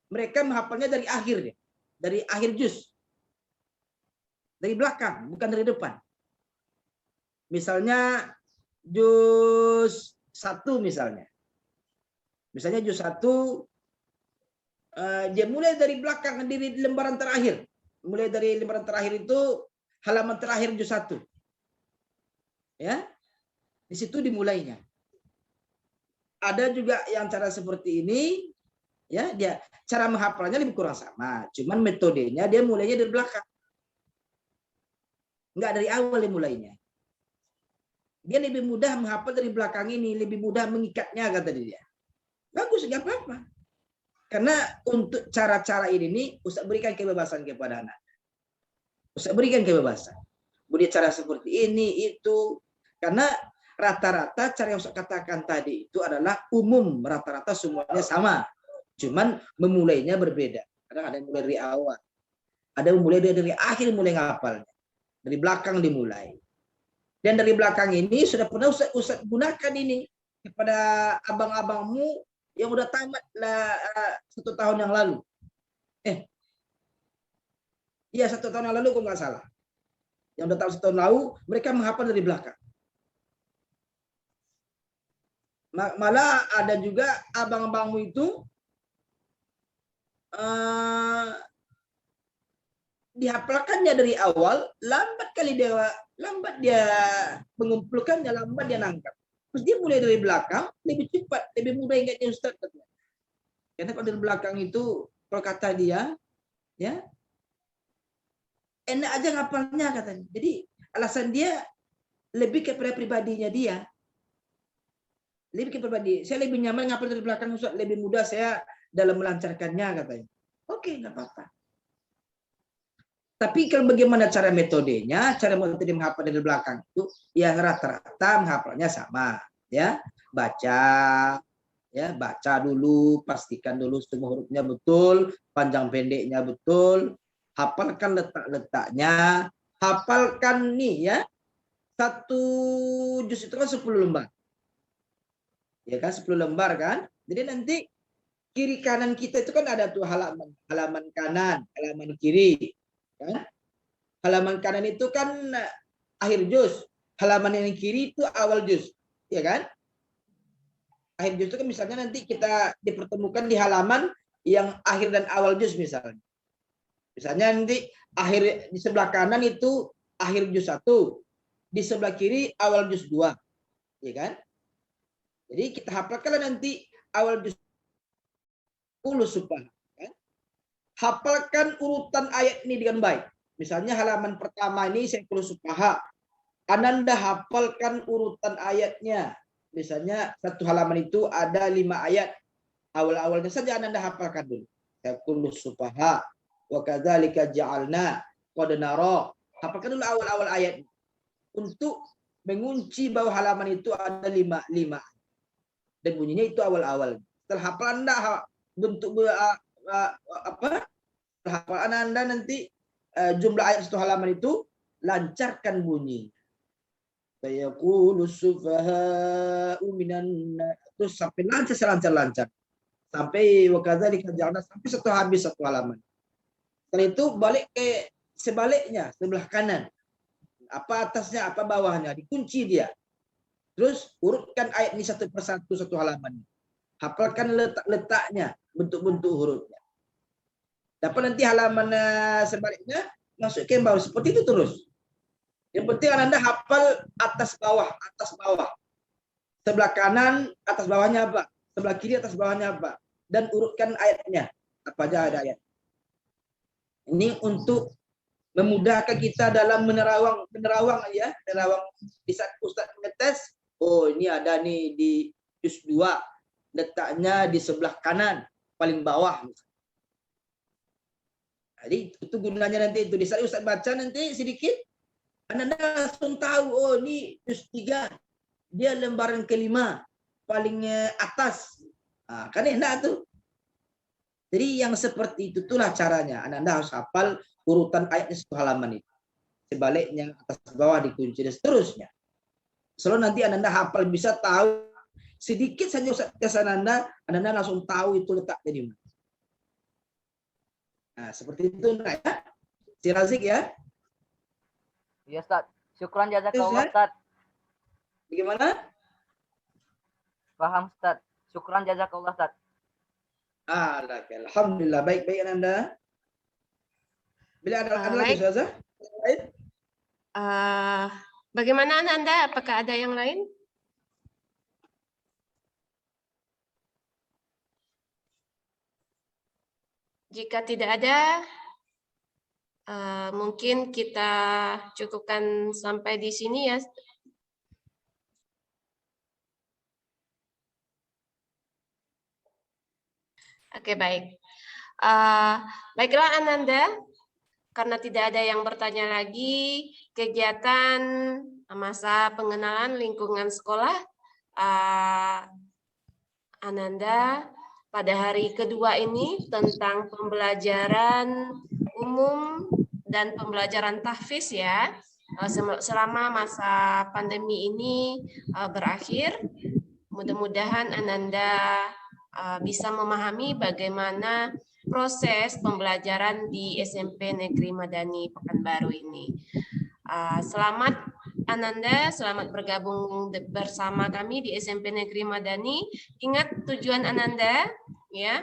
Mereka menghafalnya dari akhir, dari akhir juz. Dari belakang, bukan dari depan. Misalnya juz 1 misalnya. Misalnya juz 1 dia mulai dari belakang di lembaran terakhir. Mulai dari lembaran terakhir itu halaman terakhir juz 1. Ya. Di situ dimulainya. Ada juga yang cara seperti ini ya, dia cara menghafalnya lebih kurang sama, cuman metodenya dia mulainya dari belakang. Enggak dari awal dia mulainya. Dia lebih mudah menghafal dari belakang ini, lebih mudah mengikatnya kata dia. Bagus, enggak apa-apa. Karena untuk cara-cara ini Ustaz berikan kebebasan kepada anak. Ustaz berikan kebebasan. Boleh cara seperti ini, itu. Karena rata-rata cara yang Ustaz katakan tadi itu adalah umum, rata-rata semuanya sama. Cuman memulainya berbeda. Kadang ada yang mulai dari awal. Ada yang mulai dari akhir mulai ngapalnya. Dari belakang dimulai. Dan dari belakang ini sudah pernah Ustaz gunakan ini kepada abang-abangmu yang udah tamat lah 1 tahun yang lalu. Iya 1 tahun yang lalu kok nggak salah. Yang udah tamat 1 tahun lalu mereka menghafal dari belakang. Malah ada juga abang-abangmu itu dihafalkannya dari awal, lambat dia mengumpulkannya, lambat dia nangkap. Terus dia mulai dari belakang, lebih cepat, lebih mudah ingatnya Ustaz. Karena kalau dari belakang itu, kalau kata dia, ya enak aja ngapalnya katanya. Jadi alasan dia lebih kepada pribadinya dia. Lebih ke pribadi. Saya lebih nyaman ngapal dari belakang Ustaz, lebih mudah saya dalam melancarkannya katanya. Oke, nggak apa-apa. Tapi kalau bagaimana cara metodenya, cara metode menghafal dari belakang itu, ya rata-rata menghafalnya sama, ya baca dulu, pastikan dulu semua hurufnya betul, panjang pendeknya betul, hafalkan letak-letaknya, hafalkan nih ya. 1 juz itu kan 10 lembar. Ya kan 10 lembar kan? Jadi nanti kiri kanan kita itu kan ada tuh halaman kanan, halaman kiri. Kan? Halaman kanan itu kan akhir juz. Halaman yang kiri itu awal juz. Ya kan? Akhir juz itu kan misalnya nanti kita dipertemukan di halaman yang akhir dan awal juz misalnya. Misalnya nanti akhir di sebelah kanan itu akhir juz 1, di sebelah kiri awal juz 2. Ya kan? Jadi kita hafalkan nanti awal juz 10 subhan. Kan? Hafalkan urutan ayat ini dengan baik. Misalnya halaman pertama ini 10 subha. Ananda hafalkan urutan ayatnya. Misalnya satu halaman itu ada 5 ayat. Awal-awalnya saja Ananda hafalkan dulu. 10 subha. Wa kadzalika ja'alna qad nara. Hafalkan dulu awal-awal ayat untuk mengunci bahwa halaman itu ada 5 dan bunyinya itu awal-awal. Setelah hafal Anda bentuk hafal Anda nanti jumlah ayat satu halaman itu lancarkan bunyi. Sayaqulu sufaha'u minan, terus sampai lancar. Sampai wa kadzalika ja'alna, sampai habis satu halaman. Setelah itu balik ke sebaliknya, sebelah kanan. Apa atasnya, apa bawahnya, dikunci dia. Terus urutkan ayat ini satu persatu satu halaman. Hafalkan letak-letaknya, bentuk-bentuk hurufnya. Dapat nanti halaman sebaliknya masuk ke bawah, seperti itu terus. Yang penting Anda hafal atas bawah. Sebelah kanan atas bawahnya apa? Sebelah kiri atas bawahnya apa? Dan urutkan ayatnya. Apa aja ada ayat. Ini untuk memudahkan kita dalam menerawang ya, di saat Ustaz mengetes, oh ini ada nih di juz 2, letaknya di sebelah kanan paling bawah. Jadi itu gunanya nanti itu di saat Ustaz baca nanti sedikit Anda langsung tahu, oh ini juz 3, dia lembaran kelima paling atas. Nah, kan enak tuh. Jadi yang seperti itu itulah caranya. Anda harus hafal urutan ayatnya satu halaman itu. Sebaliknya atas bawah dikunci dan seterusnya. Selalu nanti Anda hafal bisa tahu sedikit saja kesan Anda langsung tahu itu letaknya di mana. Nah, seperti itu ya. Si Razik ya. Iya, Ustaz. Syukran jazakallah, Ustaz. Bagaimana? Paham, Ustaz. Syukran jazakallah, Ustaz. Alhamdulillah, baik-baik Anda. Bila ada lagi, Ustazah? Bagaimana Anda? Apakah ada yang lain? Jika tidak ada, mungkin kita cukupkan sampai di sini ya. Oke, baik. Baiklah Ananda, karena tidak ada yang bertanya lagi, kegiatan masa pengenalan lingkungan sekolah Ananda pada hari kedua ini tentang pembelajaran umum dan pembelajaran tahfiz ya, selama masa pandemi ini berakhir. Mudah-mudahan Ananda bisa memahami bagaimana proses pembelajaran di SMP Negeri Madani Pekanbaru ini. Selamat Ananda, selamat bergabung bersama kami di SMP Negeri Madani. Ingat tujuan Ananda, ya.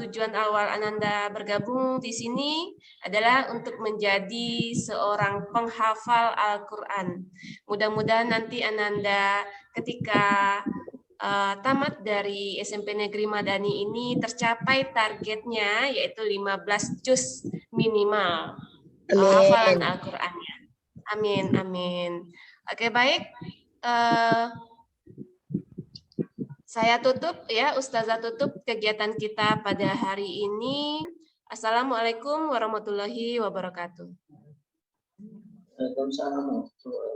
Tujuan awal Ananda bergabung di sini adalah untuk menjadi seorang penghafal Al-Quran. Mudah-mudahan nanti Ananda ketika tamat dari SMP Negeri Madani ini tercapai targetnya yaitu 15 juz minimal hafalan Al-Qur'annya. Amin, amin. Oke, baik. Saya tutup ya, Ustazah tutup kegiatan kita pada hari ini. Assalamualaikum warahmatullahi wabarakatuh. Waalaikumsalam warahmatullahi wabarakatuh.